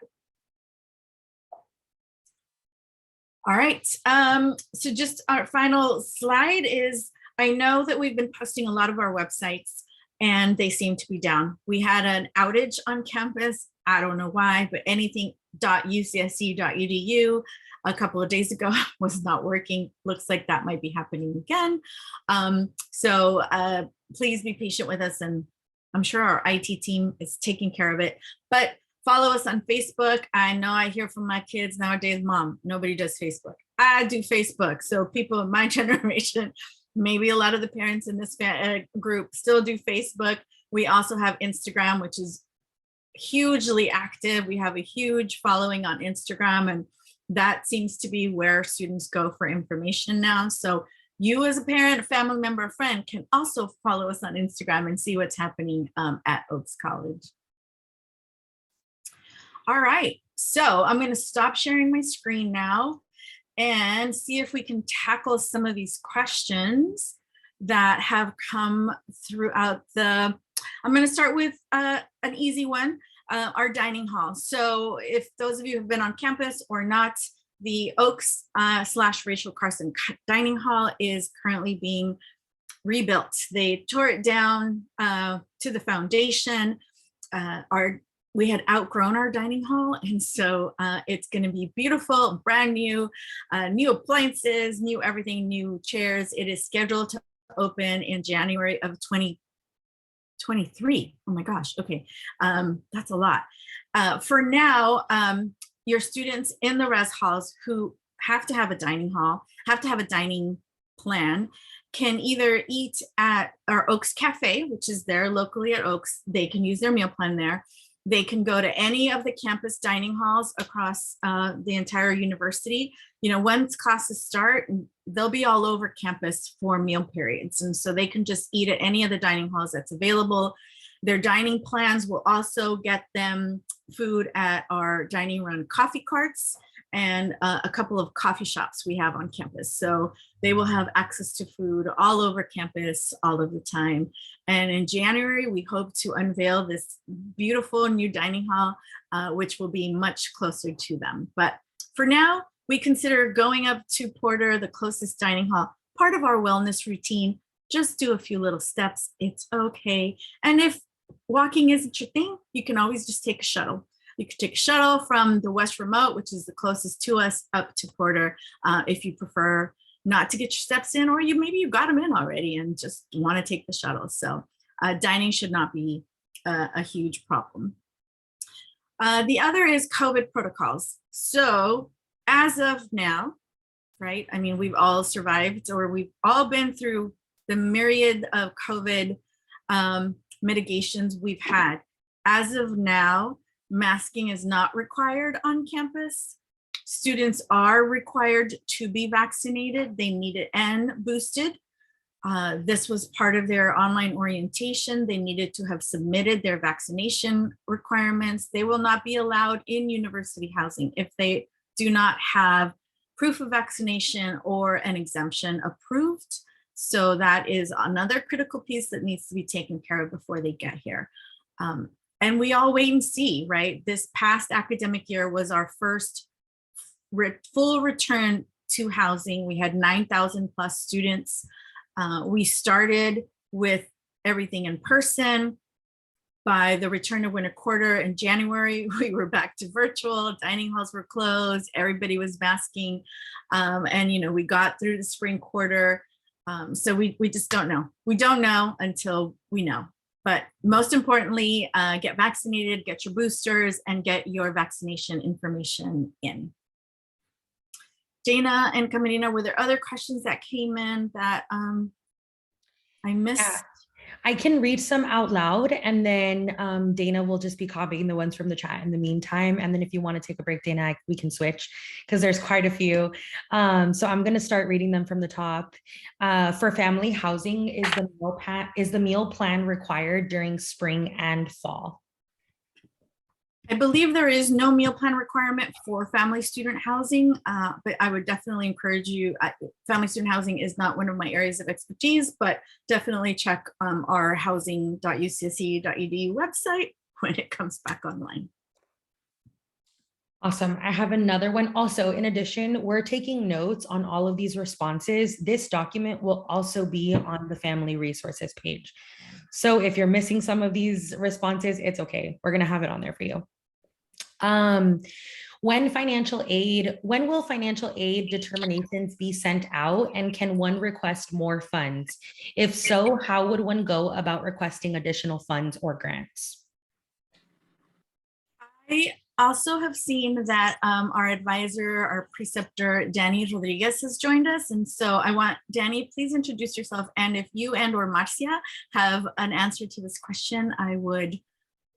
All right, so just our final slide is, I know that we've been posting a lot of our websites and they seem to be down. We had an outage on campus. I don't know why, but anything.ucsc.edu a couple of days ago was not working. Looks like that might be happening again. So please be patient with us, and I'm sure our IT team is taking care of it. But follow us on Facebook. I know I hear from my kids nowadays, Mom, nobody does Facebook. I do Facebook. So people in my generation, maybe a lot of the parents in this group still do Facebook. We also have Instagram, which is hugely active. We have a huge following on Instagram, and that seems to be where students go for information now. So you as a parent, a family member, a friend can also follow us on Instagram and see what's happening at Oaks College. All right, so I'm going to stop sharing my screen now and see if we can tackle some of these questions that have come throughout the, I'm going to start with an easy one, our dining hall. So if those of you have been on campus or not, the Oaks / Rachel Carson dining hall is currently being rebuilt. They tore it down to the foundation. We had outgrown our dining hall, and so it's going to be beautiful, brand new, new appliances, new everything, new chairs. It is scheduled to open in January of 2023. Oh my gosh, okay, that's a lot. For now, your students in the res halls who have to have a dining hall, have to have a dining plan, can either eat at our Oaks Cafe, which is there locally at Oaks. They can use their meal plan there. They can go to any of the campus dining halls across the entire university. You know, once classes start, they'll be all over campus for meal periods. And so they can just eat at any of the dining halls that's available. Their dining plans will also get them food at our dining room coffee carts. and a couple of coffee shops we have on campus. So they will have access to food all over campus all of the time. And in January, we hope to unveil this beautiful new dining hall, which will be much closer to them. But for now, we consider going up to Porter, the closest dining hall, part of our wellness routine. Just do a few little steps. It's okay. And if walking isn't your thing, you can always just take a shuttle. You could take a shuttle from the West Remote, which is the closest to us, up to Porter, if you prefer not to get your steps in, or maybe you got them in already and just want to take the shuttle. So dining should not be a huge problem. The other is COVID protocols. So as of now, right, I mean, we've all survived, or we've all been through the myriad of COVID mitigations we've had. As of now, masking is not required on campus. Students are required to be vaccinated. They need it and boosted. This was part of their online orientation. They needed to have submitted their vaccination requirements. They will not be allowed in university housing if they do not have proof of vaccination or an exemption approved. So that is another critical piece that needs to be taken care of before they get here. And we all wait and see, right? This past academic year was our first full return to housing. We had 9,000 plus students. We started with everything in person. By the return of winter quarter in January, we were back to virtual, dining halls were closed, everybody was masking. And, you know, we got through the spring quarter. So we just don't know. We don't know until we know. But most importantly, get vaccinated, get your boosters, and get your vaccination information in. Dana and Camarina, were there other questions that came in that I missed? Yeah. I can read some out loud, and then Dana will just be copying the ones from the chat in the meantime. And then if you want to take a break, Dana, we can switch because there's quite a few. So I'm going to start reading them from the top. For family housing, is the meal plan required during spring and fall? I believe there is no meal plan requirement for family student housing, but I would definitely encourage you. Family student housing is not one of my areas of expertise, but definitely check our housing.ucsc.edu website when it comes back online. Awesome. I have another one. Also, in addition, we're taking notes on all of these responses. This document will also be on the family resources page. So if you're missing some of these responses, it's okay. We're going to have it on there for you. When will financial aid determinations be sent out, and can one request more funds? If so, how would one go about requesting additional funds or grants? I also have seen that our advisor, our preceptor, Danny Rodriguez has joined us. And so I want, Danny, please introduce yourself. And if you and or Marcia have an answer to this question, I would,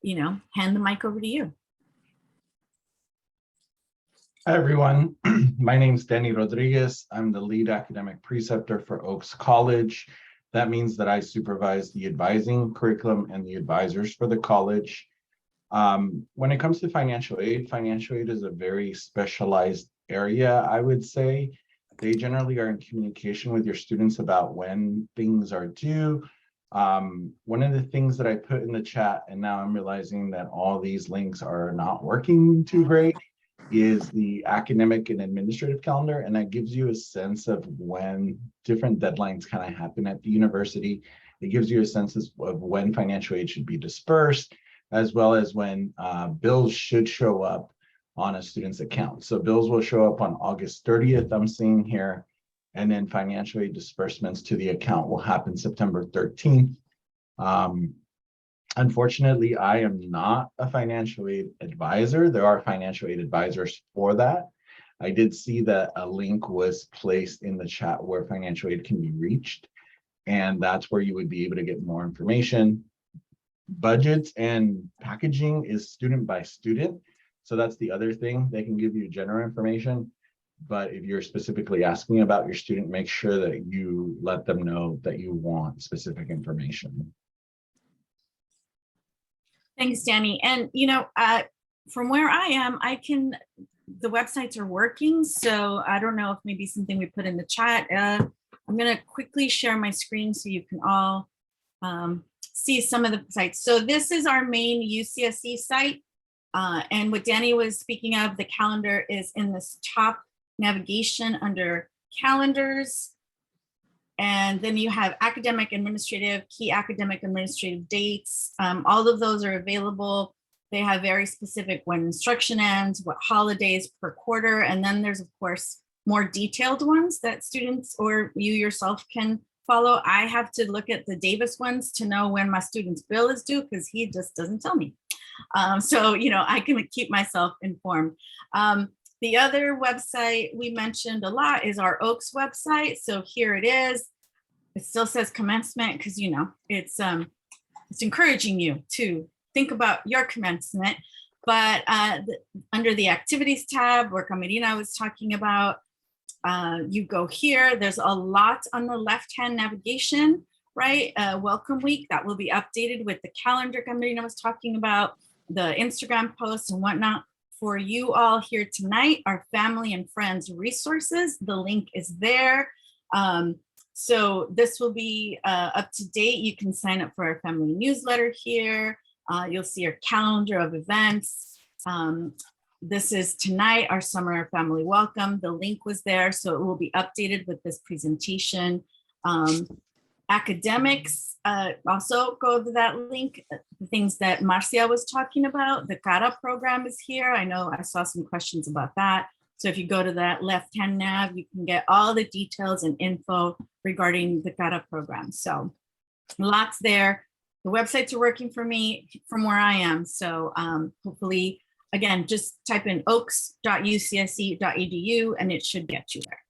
hand the mic over to you. Hi, everyone. My name is Danny Rodriguez. I'm the lead academic preceptor for Oaks College. That means that I supervise the advising curriculum and the advisors for the college. When it comes to financial aid is a very specialized area, I would say. They generally are in communication with your students about when things are due. One of the things that I put in the chat, and now I'm realizing that all these links are not working too great, is the academic and administrative calendar, and that gives you a sense of when different deadlines kind of happen at the university. It gives you a sense of when financial aid should be dispersed, as well as when bills should show up on a student's account. So bills will show up on August 30th, I'm seeing here, and then financial aid disbursements to the account will happen September 13th. Unfortunately, I am not a financial aid advisor. There are financial aid advisors for that. I did see that a link was placed in the chat where financial aid can be reached, and that's where you would be able to get more information. Budgets and packaging is student by student. So that's the other thing. They can give you general information, but if you're specifically asking about your student, make sure that you let them know that you want specific information. Thanks, Danny. And, from where I am, I can the websites are working, so I don't know if maybe something we put in the chat. I'm gonna quickly share my screen so you can all see some of the sites. So this is our main UCSC site. And what Danny was speaking of, the calendar is in this top navigation under calendars. And then you have academic administrative, key academic administrative dates. All of those are available. They have very specific when instruction ends, what holidays per quarter. And then there's, of course, more detailed ones that students or you yourself can follow. I have to look at the Davis ones to know when my student's bill is due because he just doesn't tell me. So, you know, I can keep myself informed. The other website we mentioned a lot is our Oaks website. So here it is. It still says commencement because, you know, it's encouraging you to think about your commencement. But under the activities tab, where Camerina was talking about, you go here. There's a lot on the left-hand navigation, right? Welcome week that will be updated with the calendar Camerina was talking about, the Instagram posts and whatnot. For you all here tonight, our family and friends resources, the link is there. So this will be up to date. You can sign up for our family newsletter here. You'll see our calendar of events. This is tonight, our summer family welcome. The link was there, so it will be updated with this presentation. Academics, also go to that link. The things that Marcia was talking about, the CARA program is here. I know I saw some questions about that. So if you go to that left-hand nav, you can get all the details and info regarding the CARA program. So lots there. The websites are working for me from where I am. So hopefully, again, just type in oaks.ucsc.edu and it should get you there.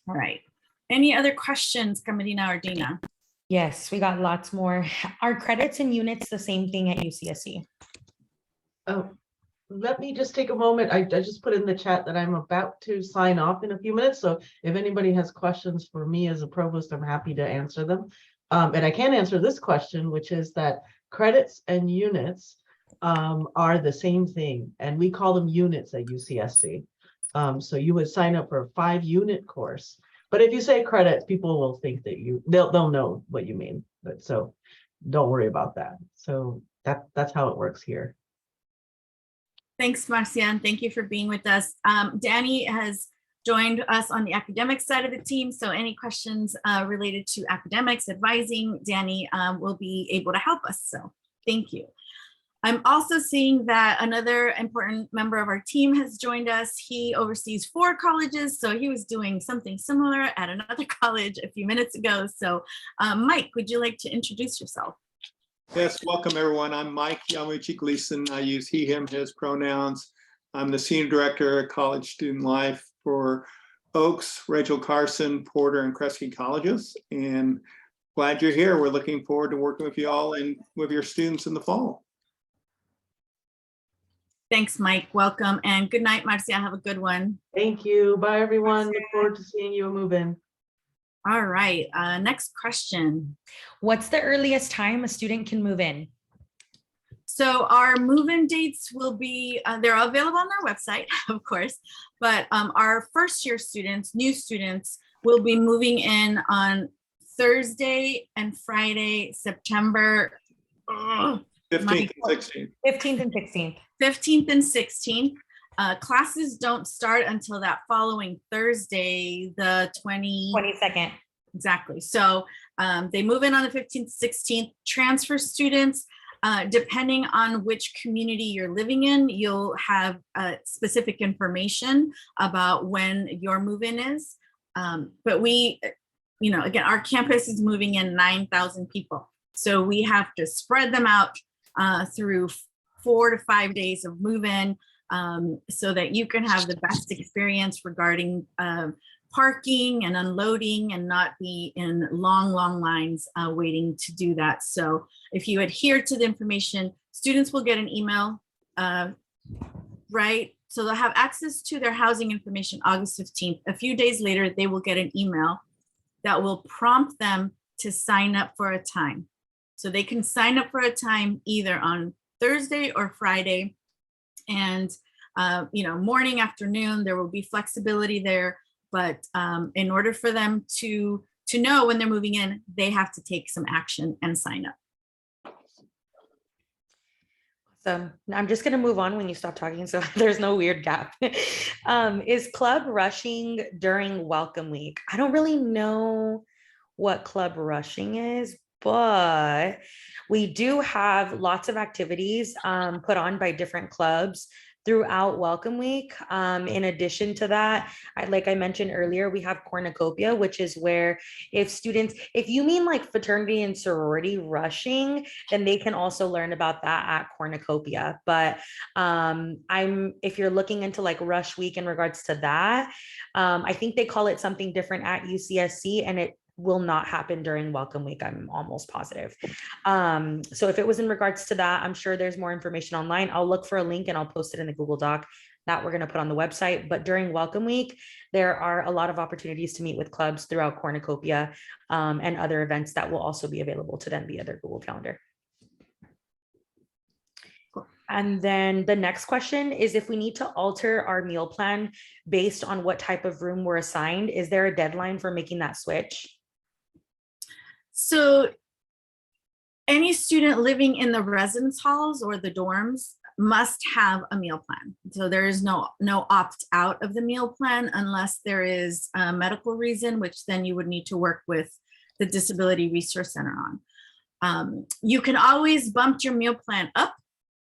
All right. Any other questions, Camerina or Dina? Yes, we got lots more. Are credits and units the same thing at UCSC? Oh, let me just take a moment. I just put in the chat that I'm about to sign off in a few minutes. So if anybody has questions for me as a provost, I'm happy to answer them. And I can answer this question, which is that credits and units are the same thing, and we call them units at UCSC. So you would sign up for a 5-unit course. But if you say credits, people will think that they'll know what you mean. But so don't worry about that. So that's how it works here. Thanks, Marcia, and thank you for being with us. Danny has joined us on the academic side of the team. So any questions related to academics, advising, Danny will be able to help us. So thank you. I'm also seeing that another important member of our team has joined us. He oversees 4 colleges, so he was doing something similar at another college a few minutes ago. So Mike, would you like to introduce yourself? Yes, welcome everyone. I'm Mike Yamaguchi Gleason. I use he, him, his pronouns. I'm the Senior Director of College Student Life for Oaks, Rachel Carson, Porter, and Kresge Colleges. And glad you're here. We're looking forward to working with you all and with your students in the fall. Thanks, Mike. Welcome and good night, Marcia. Have a good one. Thank you. Bye, everyone. Look forward to seeing you move in. All right. Next question. What's the earliest time a student can move in? So our move-in dates will be, they're available on our website, of course, but our first-year students, new students, will be moving in on Thursday and Friday, September 15th and 16th. 15th and 16th. 15th and 16th. Classes don't start until that following Thursday, the 22nd. Exactly. So they move in on the 15th, 16th. Transfer students, depending on which community you're living in, you'll have specific information about when your move-in is. But we, you know, again, our campus is moving in 9,000 people. So we have to spread them out through 4 to 5 days of move-in so that you can have the best experience regarding parking and unloading and not be in long lines waiting to do that. So if you adhere to the information, students will get an email, right? So they'll have access to their housing information August 15th. A few days later, they will get an email that will prompt them to sign up for a time. So they can sign up for a time either on Thursday or Friday. And Morning, afternoon, there will be flexibility there. But in order for them to know when they're moving in, they have to take some action and sign up. So I'm just going to move on when you stop talking, so there's no weird gap. Is club rushing during welcome week? I don't really know what club rushing is, but we do have lots of activities put on by different clubs throughout welcome week. In addition to that, like I mentioned earlier, we have cornucopia, which is where if you mean like fraternity and sorority rushing, then they can also learn about that at cornucopia. But if you're looking into like rush week in regards to that, I think they call it something different at UCSC, and it will not happen during welcome week. I'm almost positive. So if it was in regards to that, I'm sure there's more information online. I'll look for a link and I'll post it in the Google Doc that we're going to put on the website. But during welcome week, there are a lot of opportunities to meet with clubs throughout cornucopia and other events that will also be available to them via their Google Calendar. And then the next question is, if we need to alter our meal plan based on what type of room we're assigned, is there a deadline for making that switch? So any student living in the residence halls or the dorms must have a meal plan. So there is no opt out of the meal plan unless there is a medical reason, which then you would need to work with the Disability Resource Center on. You can always bump your meal plan up,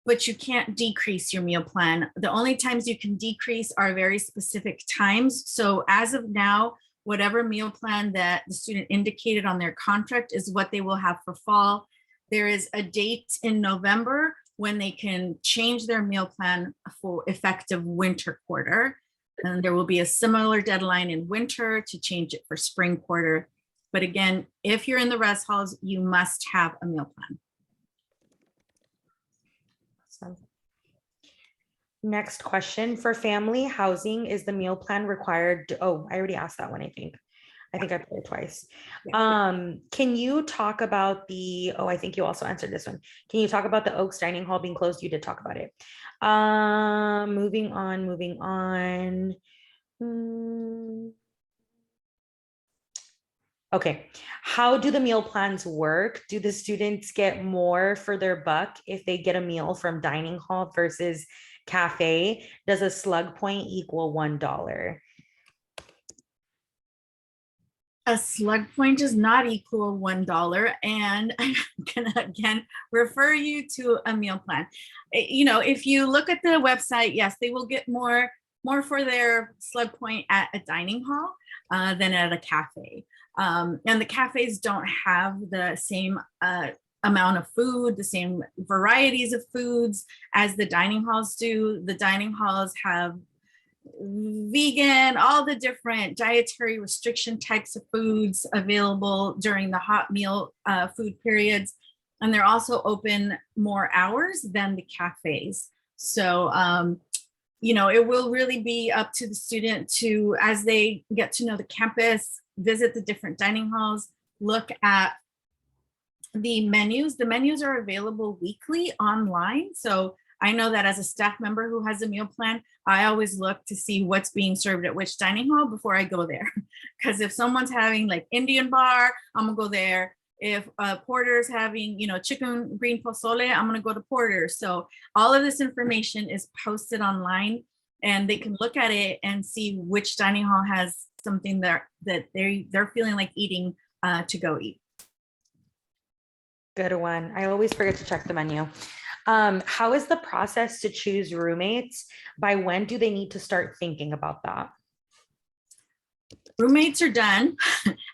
but you can't decrease your meal plan. The only times you can decrease are very specific times. So as of now, whatever meal plan that the student indicated on their contract is what they will have for fall. There is a date in November when they can change their meal plan for effective winter quarter. And there will be a similar deadline in winter to change it for spring quarter. But again, if you're in the res halls, you must have a meal plan. Awesome. Next question, for family housing, is the meal plan required? Oh, I already asked that one, I think I put it twice. Can you talk about I think you also answered this one. Can you talk about the Oaks Dining Hall being closed? You did talk about it. Moving on. Okay, how do the meal plans work? Do the students get more for their buck if they get a meal from dining hall versus cafe? Does a slug point equal $1? A slug point does not equal $1. And I'm gonna again refer you to a meal plan. If you look at the website, yes, they will get more for their slug point at a dining hall than at a cafe. And the cafes don't have the same amount of food, the same varieties of foods as the dining halls do. The dining halls have vegan, all the different dietary restriction types of foods available during the hot meal food periods. And they're also open more hours than the cafes. So, it will really be up to the student to, as they get to know the campus, visit the different dining halls, look at the menus. The menus are available weekly online. So I know that as a staff member who has a meal plan, I always look to see what's being served at which dining hall before I go there. Because if someone's having like Indian bar, I'm gonna go there. If Porter's having, chicken green pozole, I'm gonna go to Porter's. So all of this information is posted online, and they can look at it and see which dining hall has something that they're feeling like eating to go eat. Good one. I always forget to check the menu. How is the process to choose roommates? By when do they need to start thinking about that? Roommates are done.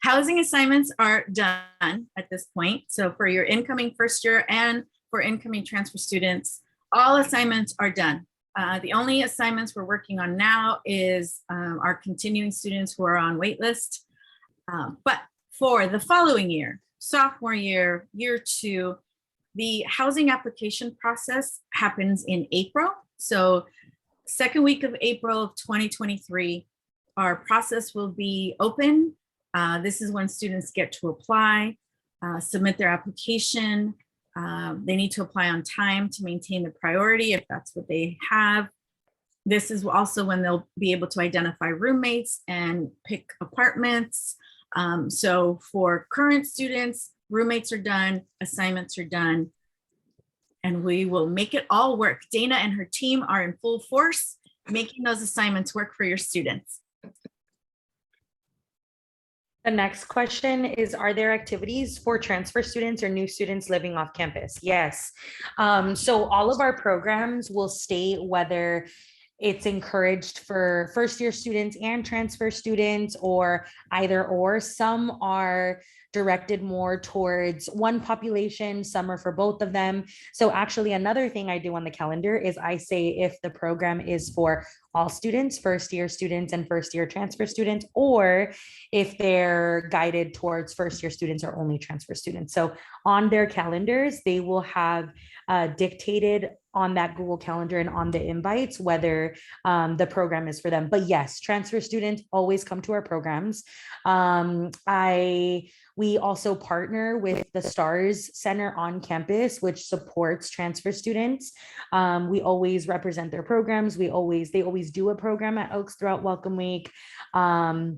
Housing assignments are done at this point. So for your incoming first year and for incoming transfer students, all assignments are done. The only assignments we're working on now is our continuing students who are on wait list. But for the following year, sophomore year, year two, the housing application process happens in April. So second week of April of 2023, our process will be open. This is when students get to apply, submit their application. They need to apply on time to maintain the priority if that's what they have. This is also when they'll be able to identify roommates and pick apartments. So for current students, roommates are done, assignments are done, and we will make it all work. Dana and her team are in full force making those assignments work for your students. The next question is, are there activities for transfer students or new students living off campus? Yes. So all of our programs will state whether it's encouraged for first year students and transfer students, or either or. Some are directed more towards one population, some are for both of them. So actually another thing I do on the calendar is I say if the program is for all students, first year students and first year transfer students, or if they're guided towards first year students or only transfer students. So on their calendars, they will have dictated on that Google Calendar and on the invites whether the program is for them. But yes, transfer students always come to our programs. We also partner with the STARS Center on campus, which supports transfer students. We always represent their programs. They always do a program at Oaks throughout Welcome Week. And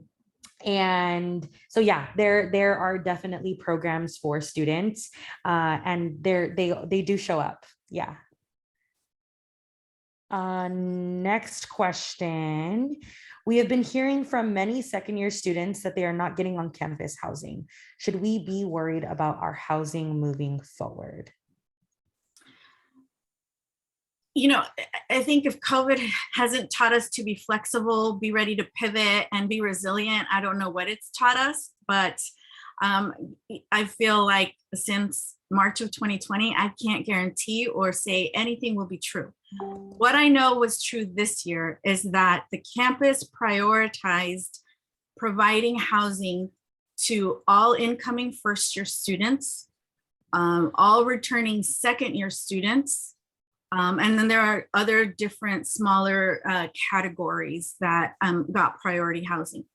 so, yeah, there are definitely programs for students, and they do show up. Yeah. Next question. We have been hearing from many second-year students that they are not getting on-campus housing. Should we be worried about our housing moving forward? You know, I think if COVID hasn't taught us to be flexible, be ready to pivot and be resilient, I don't know what it's taught us, but I feel like since March of 2020, I can't guarantee or say anything will be true. What I know was true this year is that the campus prioritized providing housing to all incoming first-year students, all returning second-year students, and then there are other different smaller categories that got priority housing.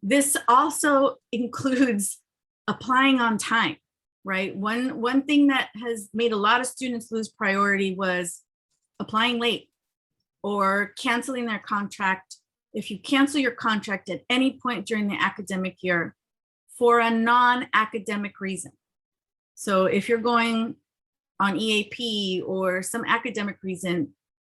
This also includes applying on time, right? One thing that has made a lot of students lose priority was applying late or canceling their contract. If you cancel your contract at any point during the academic year for a non-academic reason. So if you're going on EAP or some academic reason,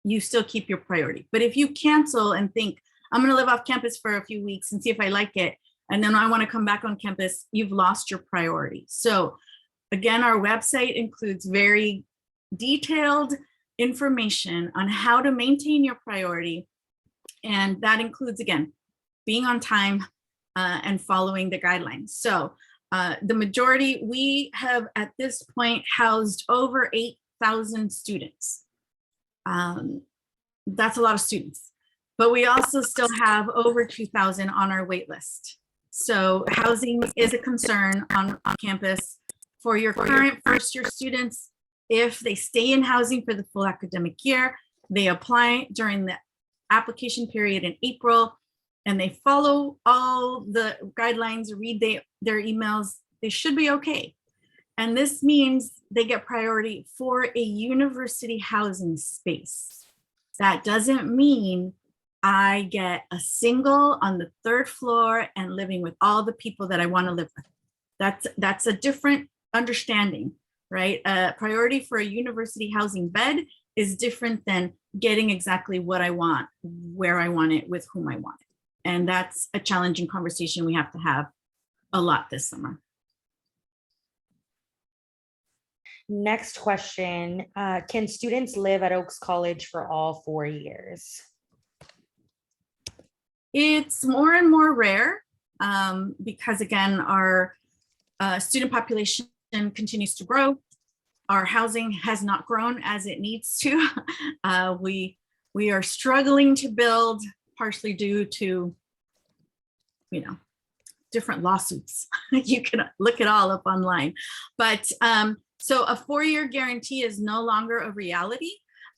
you still keep your priority. But if you cancel and think, I'm gonna live off campus for a few weeks and see if I like it, and then I wanna come back on campus, you've lost your priority. So again, our website includes very detailed information on how to maintain your priority. And that includes, again, being on time and following the guidelines. So the majority, we have at this point housed over 8,000 students. That's a lot of students, but we also still have over 2,000 on our wait list. So housing is a concern on campus for your current first year students. If they stay in housing for the full academic year, they apply during the application period in April, and they follow all the guidelines, read their emails, they should be okay. And this means they get priority for a university housing space. That doesn't mean I get a single on the 3rd floor and living with all the people that I want to live with. That's a different understanding, right? Priority for a university housing bed is different than getting exactly what I want, where I want it, with whom I want it. And that's a challenging conversation we have to have a lot this summer. Next question, can students live at Oaks College for all 4 years? It's more and more rare because again, our student population continues to grow. Our housing has not grown as it needs to. We are struggling to build, partially due to, different lawsuits. You can look it all up online. But so a 4-year guarantee is no longer a reality.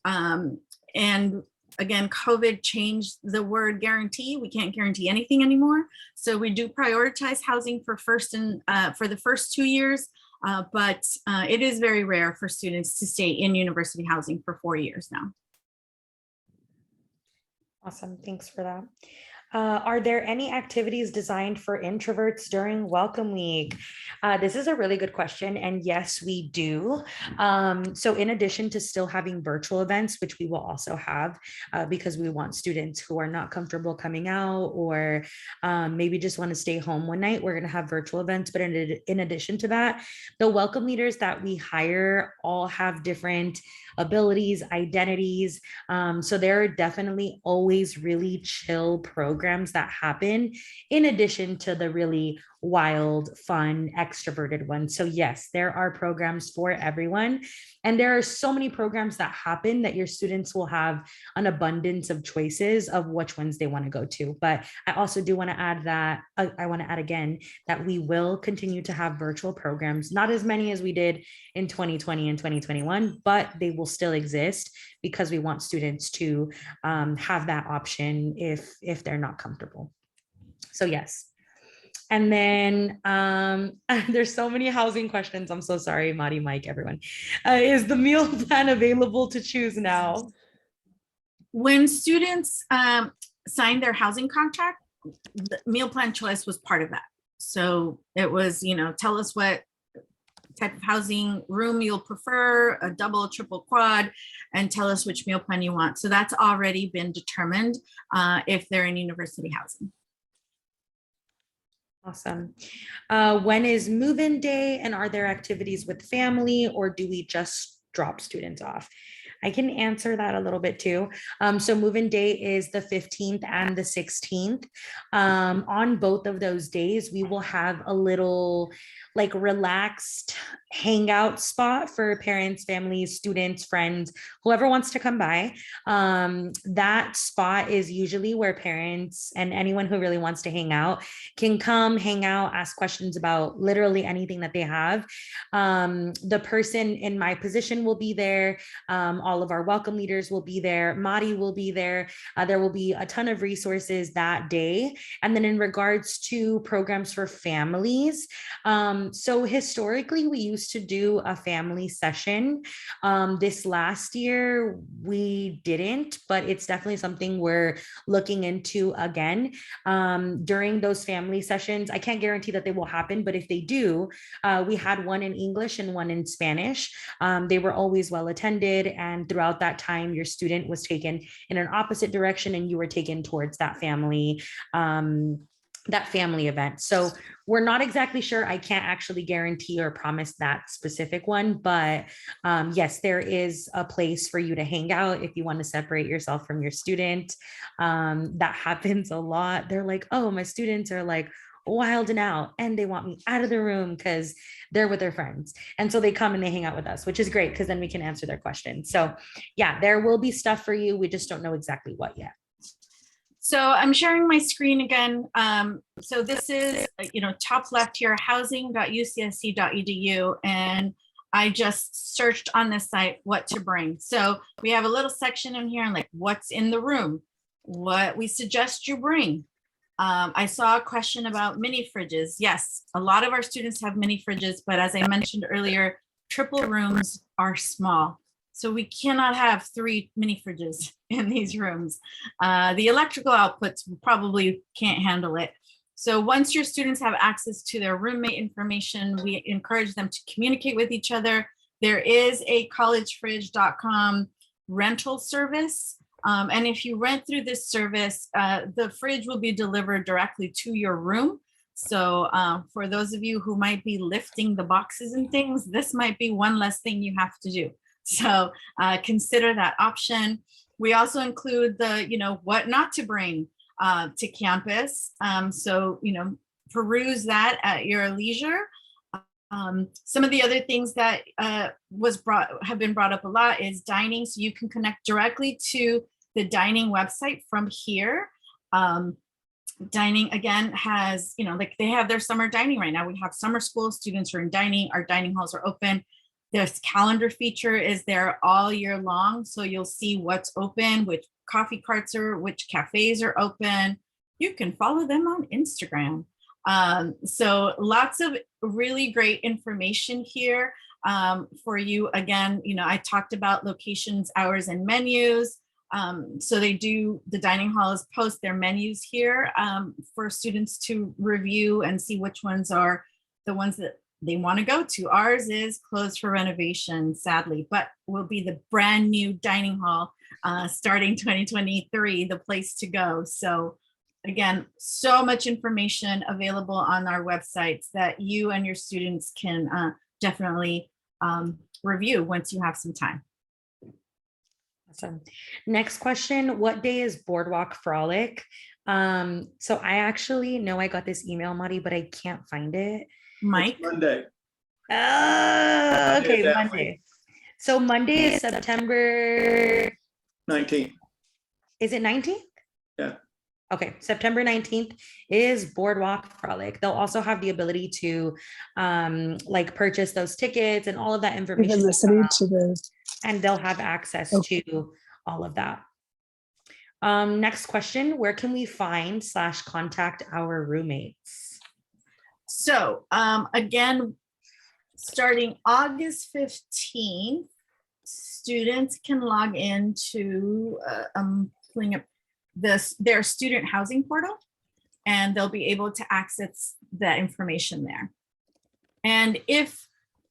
And again, COVID changed the word guarantee. We can't guarantee anything anymore. So we do prioritize housing for for the first 2 years. But it is very rare for students to stay in university housing for 4 years now. Awesome. Thanks for that. Are there any activities designed for introverts during Welcome Week? This is a really good question. And yes, we do. So in addition to still having virtual events, which we will also have because we want students who are not comfortable coming out or maybe just want to stay home one night, we're going to have virtual events. But in addition to that, the welcome leaders that we hire all have different abilities, identities. So there are definitely always really chill programs that happen in addition to the really wild, fun, extroverted ones. So yes, there are programs for everyone. And there are so many programs that happen that your students will have an abundance of choices of which ones they want to go to. But I also do want to add that, I want to add again, that we will continue to have virtual programs, not as many as we did in 2020 and 2021, but they will still exist because we want students to have that option if they're not comfortable. So yes. And then there's so many housing questions. I'm so sorry, Madi, Mike, everyone. Is the meal plan available to choose now? When students signed their housing contract, the meal plan choice was part of that. So it was, tell us what type of housing room you'll prefer, a double, triple, quad, and tell us which meal plan you want. So that's already been determined if they're in university housing. Awesome. When is move-in day, and are there activities with family, or do we just drop students off? I can answer that a little bit too. So move-in day is the 15th and the 16th. On both of those days, we will have a little like relaxed hangout spot for parents, families, students, friends, whoever wants to come by. That spot is usually where parents and anyone who really wants to hang out can come, hang out, ask questions about literally anything that they have. The person in my position will be there. All of our welcome leaders will be there. Madi will be there. There will be a ton of resources that day. And then in regards to programs for families, so historically, we used to do a family session. This last year, we didn't, but it's definitely something we're looking into again. During those family sessions, I can't guarantee that they will happen, but if they do, we had one in English and one in Spanish. They were always well attended, and throughout that time, your student was taken in an opposite direction and you were taken towards that family event. So we're not exactly sure. I can't actually guarantee or promise that specific one, but yes, there is a place for you to hang out if you want to separate yourself from your student. That happens a lot. They're like, oh, my students are like wilding out and they want me out of the room because they're with their friends. And so they come and they hang out with us, which is great because then we can answer their questions. So yeah, there will be stuff for you. We just don't know exactly what yet. So I'm sharing my screen again. So this is, top left here, housing.ucsc.edu. And I just searched on this site what to bring. So we have a little section in here, like what's in the room, what we suggest you bring. I saw a question about mini fridges. Yes, a lot of our students have mini fridges, but as I mentioned earlier, triple rooms are small. So we cannot have 3 mini fridges in these rooms. The electrical outputs probably can't handle it. So once your students have access to their roommate information, we encourage them to communicate with each other. There is a collegefridge.com rental service. And if you rent through this service, the fridge will be delivered directly to your room. So for those of you who might be lifting the boxes and things, this might be one less thing you have to do. So consider that option. We also include the, what not to bring to campus. So, peruse that at your leisure. Some of the other things that have been brought up a lot is dining. So you can connect directly to the dining website from here. Dining again has, they have their summer dining right now. We have summer school, students are in dining, our dining halls are open. This calendar feature is there all year long. So you'll see what's open, which coffee carts which cafes are open. You can follow them on Instagram. So lots of really great information here for you. Again, I talked about locations, hours, and menus. So the dining halls post their menus here for students to review and see which ones are the ones that they want to go to. Ours is closed for renovation, sadly, but will be the brand new dining hall starting 2023, the place to go. So again, so much information available on our websites that you and your students can definitely review once you have some time. Awesome. Next question, what day is Boardwalk Frolic? So I actually know I got this email, Mari, but I can't find it. Mike? It's Monday. Okay, that Monday. So Monday is September, 19. is it 19th? Yeah. Okay, September 19th is Boardwalk Frolic. They'll also have the ability to like purchase those tickets and all of that information. Even listening to the And they'll have access to all of that. Next question, where can we find / contact our roommates? So again, starting August 15th, students can log into pulling up their student housing portal, and they'll be able to access that information there. And if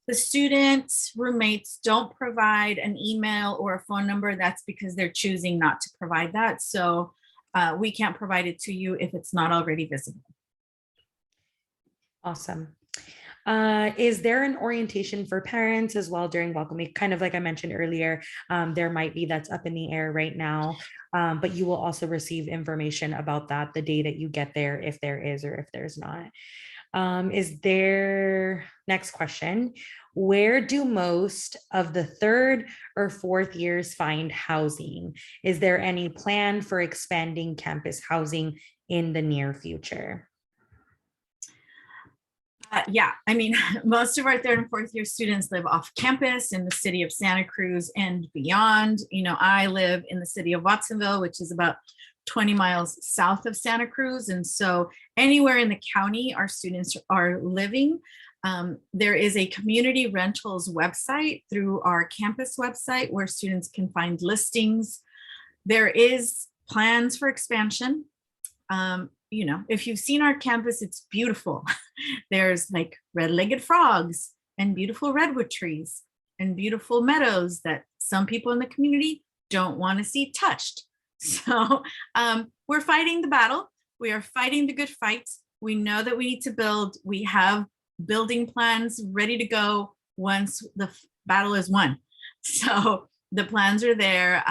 the students' roommates don't provide an email or a phone number, that's because they're choosing not to provide that. So we can't provide it to you if it's not already visible. Awesome. Is there an orientation for parents as well during welcome week? Kind of like I mentioned earlier, there might be, that's up in the air right now, but you will also receive information about that the day that you get there, if there is or if there's not. Is there, next question, where do most of the 3rd or 4th years find housing? Is there any plan for expanding campus housing in the near future? Yeah, I mean, most of our 3rd and 4th year students live off campus in the city of Santa Cruz and beyond. You know, I live in the city of Watsonville, which is about 20 miles south of Santa Cruz. And so anywhere in the county our students are living, there is a community rentals website through our campus website where students can find listings. There is plans for expansion. You know, if you've seen our campus, it's beautiful. There's like red-legged frogs and beautiful redwood trees and beautiful meadows that some people in the community don't want to see touched. So we're fighting the battle. We are fighting the good fight. We know that we need to build. We have building plans ready to go once the battle is won. So the plans are there.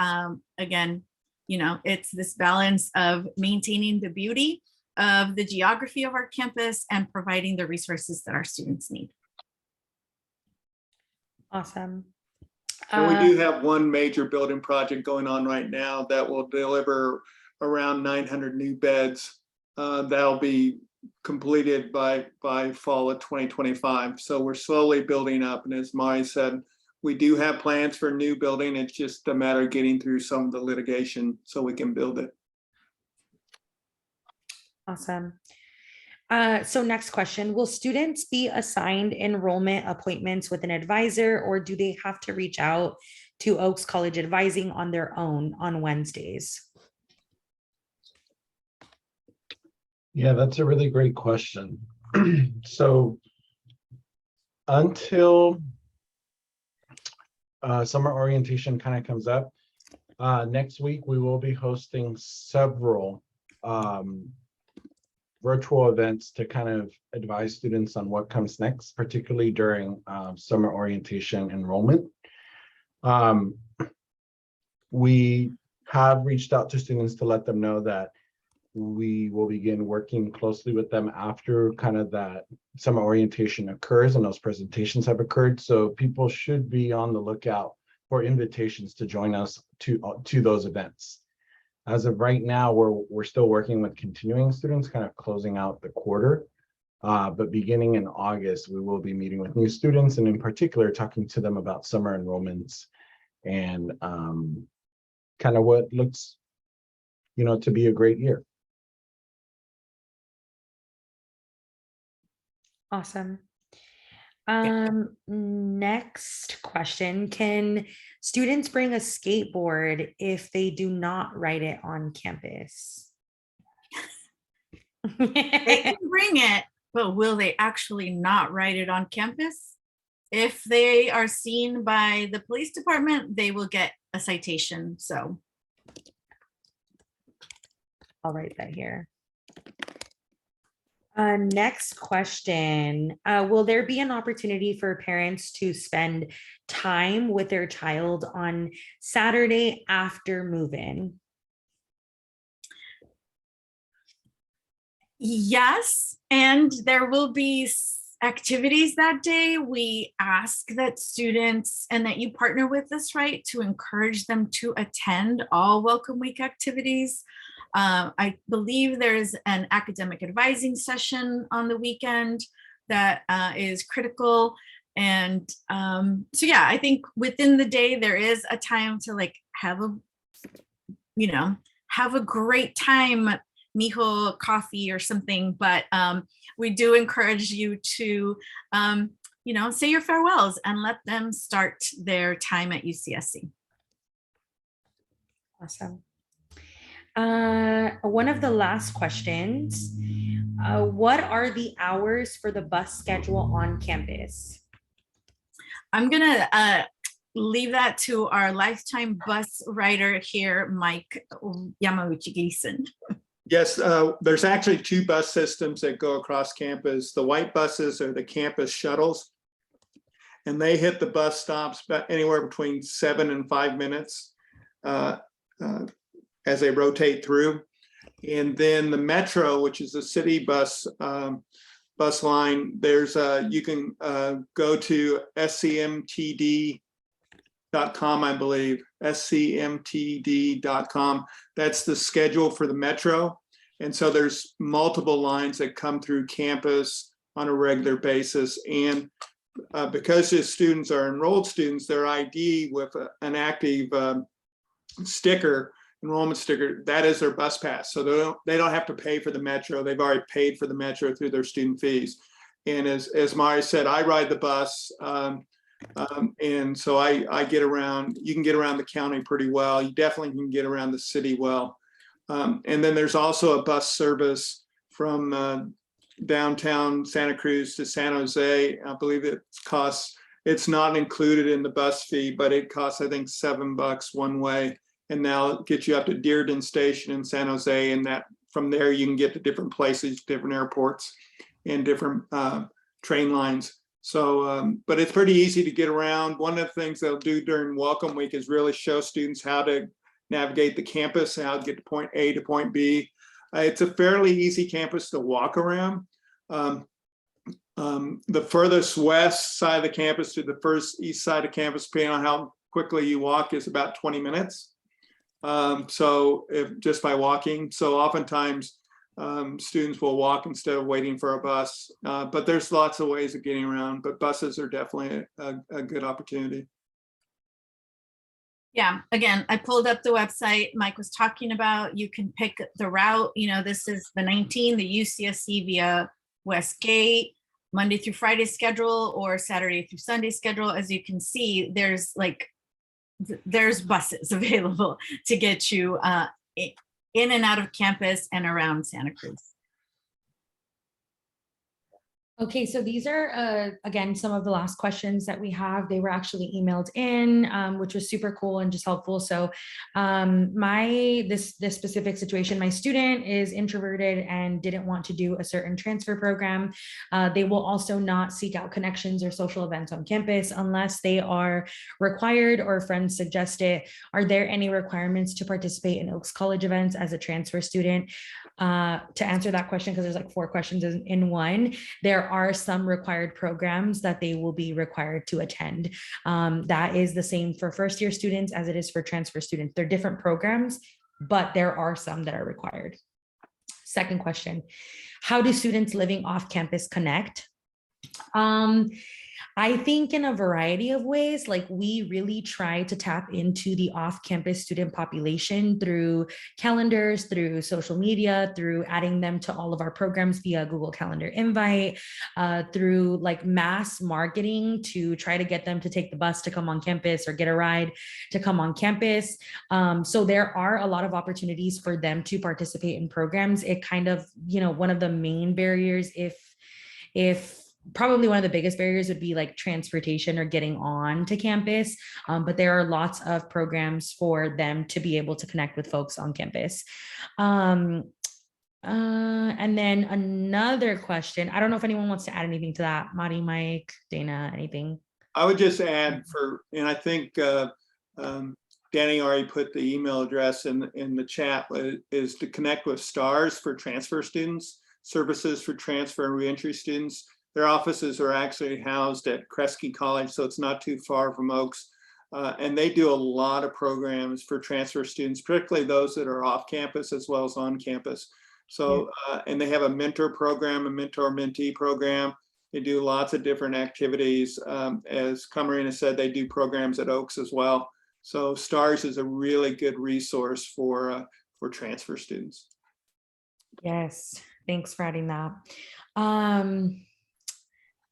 Again, you know, it's this balance of maintaining the beauty of the geography of our campus and providing the resources that our students need. Awesome. And we do have one major building project going on right now that will deliver around 900 new beds. That'll be completed by fall of 2025. So we're slowly building up. And as Mari said, we do have plans for a new building. It's just a matter of getting through some of the litigation so we can build it. Awesome. So next question, will students be assigned enrollment appointments with an advisor, or do they have to reach out to Oaks College Advising on their own on Wednesdays? Yeah, that's a really great question. So until summer orientation kind of comes up, next week we will be hosting several virtual events to kind of advise students on what comes next, particularly during summer orientation enrollment. We have reached out to students to let them know that we will begin working closely with them after kind of that summer orientation occurs and those presentations have occurred. So people should be on the lookout for invitations to join us to those events. As of right now, we're still working with continuing students, kind of closing out the quarter. But beginning in August, we will be meeting with new students and in particular talking to them about summer enrollments and kind of what looks, you know, to be a great year. Awesome. Next question. Can students bring a skateboard if they do not ride it on campus? They can bring it, but will they actually not write it on campus? If they are seen by the police department, they will get a citation. So I'll write that here. Next question. Will there be an opportunity for parents to spend time with their child on Saturday after move-in? yes, and there will be activities that day. We ask that students and that you partner with us, right, to encourage them to attend all Welcome Week activities. I believe there's an academic advising session on the weekend that is critical. And so, yeah, I think within the day, there is a time to like have a great time, mijo coffee or something. But we do encourage you to, say your farewells and let them start their time at UCSC. Awesome. One of the last questions, what are the hours for the bus schedule on campus? I'm gonna leave that to our lifetime bus rider here, Mike Yamauchi-Gleason. Yes, there's actually two bus systems that go across campus. The white buses are the campus shuttles, and they hit the bus stops anywhere between 7 and 5 minutes as they rotate through. And then the Metro, which is a city bus line, there's you can go to scmtd.com, I believe, scmtd.com. That's the schedule for the Metro. And so there's multiple lines that come through campus on a regular basis. And because the students are enrolled students, their ID with an active enrollment sticker, that is their bus pass. So they don't have to pay for the Metro. They've already paid for the Metro through their student fees. And as Mari said, I ride the bus. And so I get around. You can get around the county pretty well. You definitely can get around the city well. And then there's also a bus service from downtown Santa Cruz to San Jose. I believe it's not included in the bus fee, but it costs, I think, $7 one way. And now it gets you up to Dearden Station in San Jose. And that from there, you can get to different places, different airports, and different train lines. So, but it's pretty easy to get around. One of the things they'll do during Welcome Week is really show students how to navigate the campus, how to get to point A to point B. It's a fairly easy campus to walk around. The furthest west side of the campus to the first east side of campus, depending on how quickly you walk, is about 20 minutes. So just by walking. So oftentimes students will walk instead of waiting for a bus, but there's lots of ways of getting around, but buses are definitely a good opportunity. Yeah, again, I pulled up the website Mike was talking about. You can pick the route. This is the 19, the UCSC via Westgate, Monday through Friday schedule or Saturday through Sunday schedule. As you can see, there's buses available to get you in and out of campus and around Santa Cruz. Okay, so these are, again, some of the last questions that we have. They were actually emailed in, which was super cool and just helpful. So this specific situation, my student is introverted and didn't want to do a certain transfer program. They will also not seek out connections or social events on campus unless they are required or friends suggest it. Are there any requirements to participate in Oaks College events as a transfer student? To answer that question, because there's like 4 questions in one, there are some required programs that they will be required to attend. That is the same for first year students as it is for transfer students. They're different programs, but there are some that are required. Second question, how do students living off campus connect? I think in a variety of ways, like we really try to tap into the off-campus student population through calendars, through social media, through adding them to all of our programs via Google Calendar invite, through like mass marketing to try to get them to take the bus to come on campus or get a ride to come on campus. So there are a lot of opportunities for them to participate in programs. It kind of, one of the main barriers, if probably one of the biggest barriers would be like transportation or getting on to campus. But there are lots of programs for them to be able to connect with folks on campus. And then another question, I don't know if anyone wants to add anything to that. Madi, Mike, Dana, anything? I would just add and I think Danny already put the email address in the chat, is to connect with STARS for transfer students, services for transfer and reentry students. Their offices are actually housed at Kresge College, so it's not too far from Oaks. And they do a lot of programs for transfer students, particularly those that are off campus as well as on campus. So, and they have a mentor program, a mentor-mentee program. They do lots of different activities. As Camarina said, they do programs at Oaks as well. So STARS is a really good resource for transfer students. Yes, thanks for adding that.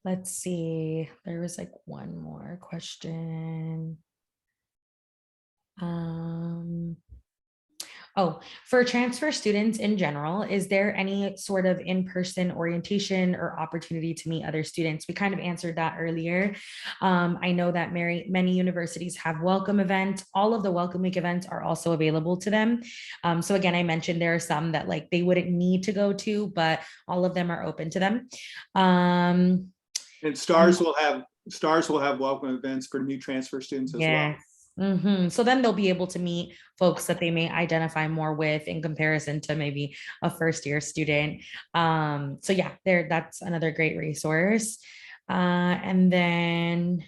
Let's see, there was like one more question. Oh, for transfer students in general, is there any sort of in-person orientation or opportunity to meet other students? We kind of answered that earlier. I know that many universities have welcome events. All of the welcome week events are also available to them. So again, I mentioned there are some that like they wouldn't need to go to, but all of them are open to them. And STARS will have welcome events for new transfer students as well. So then they'll be able to meet folks that they may identify more with in comparison to maybe a first-year student. So yeah, that's another great resource. And then,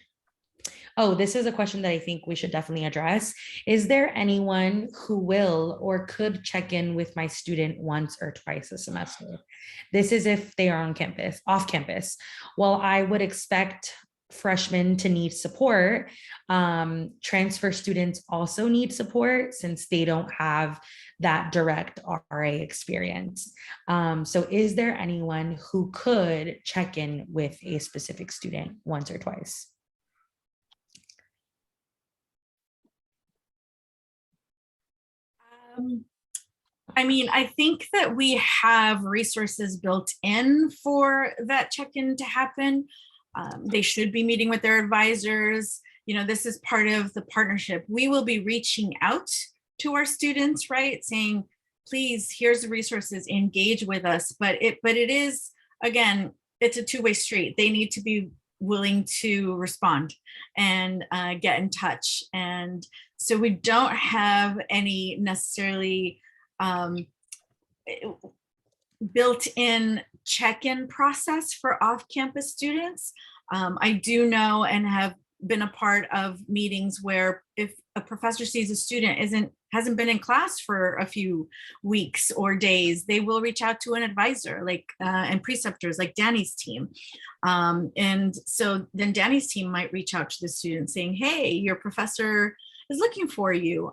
oh, this is a question that I think we should definitely address. Is there anyone who will or could check in with my student once or twice a semester? This is if they are on campus, off campus. Well, I would expect freshmen to need support. Transfer students also need support since they don't have that direct RA experience. So is there anyone who could check in with a specific student once or twice? I mean, I think that we have resources built in for that check-in to happen. They should be meeting with their advisors. This is part of the partnership. We will be reaching out to our students, right? Saying, please, here's the resources, engage with us. But it is, again, it's a two-way street. They need to be willing to respond and get in touch. And so we don't have any necessarily built-in check-in process for off-campus students. I do know and have been a part of meetings where if a professor sees a student hasn't been in class for a few weeks or days, they will reach out to an advisor and preceptors like Danny's team. And so then Danny's team might reach out to the student saying, hey, your professor is looking for you.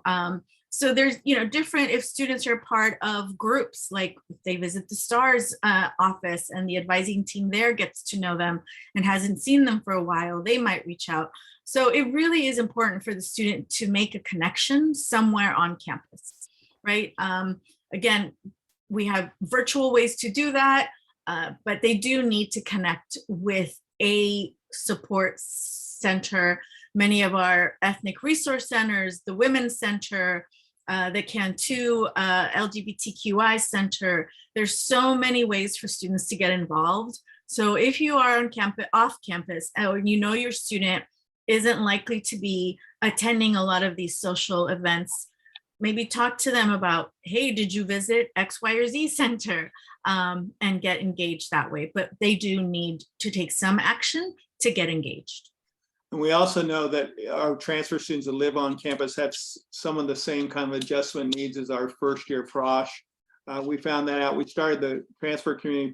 So there's, different, if students are part of groups, like if they visit the STARS office and the advising team there gets to know them and hasn't seen them for a while, they might reach out. So it really is important for the student to make a connection somewhere on campus, right? Again, we have virtual ways to do that, but they do need to connect with a support center. Many of our ethnic resource centers, the Women's Center, the Cantu LGBTQI Center. There's so many ways for students to get involved. So if you are on campus, off campus, or your student isn't likely to be attending a lot of these social events, maybe talk to them about, hey, did you visit X, Y, or Z center? And get engaged that way. But they do need to take some action to get engaged. And we also know that our transfer students that live on campus have some of the same kind of adjustment needs as our first year frosh. We found that out. We started the transfer community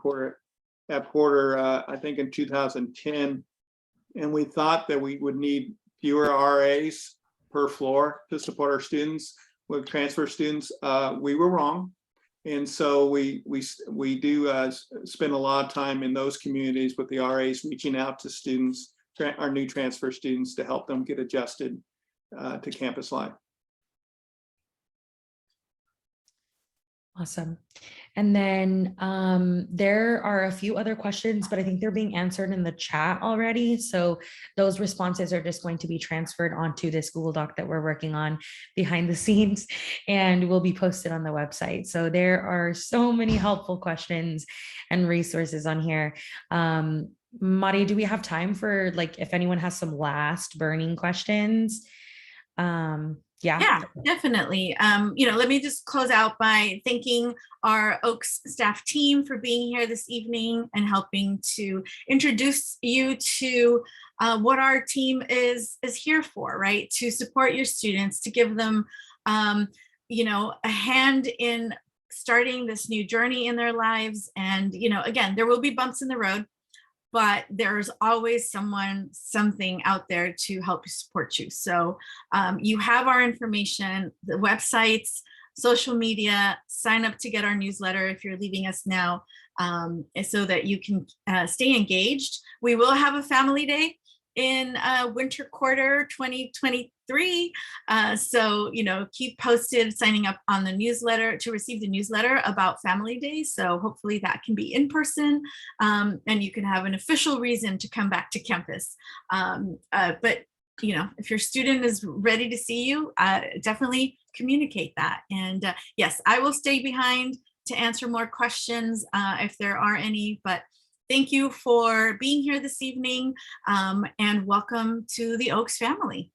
at Porter, I think in 2010. and we thought that we would need fewer RAs per floor to support our students with transfer students. We were wrong. And so we do spend a lot of time in those communities with the RAs reaching out to students, our new transfer students, to help them get adjusted to campus life. Awesome. And then there are a few other questions, but I think they're being answered in the chat already. So those responses are just going to be transferred onto this Google Doc that we're working on behind the scenes and will be posted on the website. So there are so many helpful questions and resources on here. Mari, do we have time for, like, if anyone has some last burning questions? Yeah, definitely. Let me just close out by thanking our Oaks staff team for being here this evening and helping to introduce you to what our team is here for, right? To support your students, to give them, a hand in starting this new journey in their lives. And, again, there will be bumps in the road, but there's always something out there to help you support you. So you have our information, the websites, social media, sign up to get our newsletter if you're leaving us now, so that you can stay engaged. We will have a family day in winter quarter 2023. So, keep posted, signing up on the newsletter to receive the newsletter about Family Day. So hopefully that can be in person, and you can have an official reason to come back to campus. But if your student is ready to see you, definitely communicate that. And yes, I will stay behind to answer more questions if there are any, but thank you for being here this evening, and welcome to the Oaks family.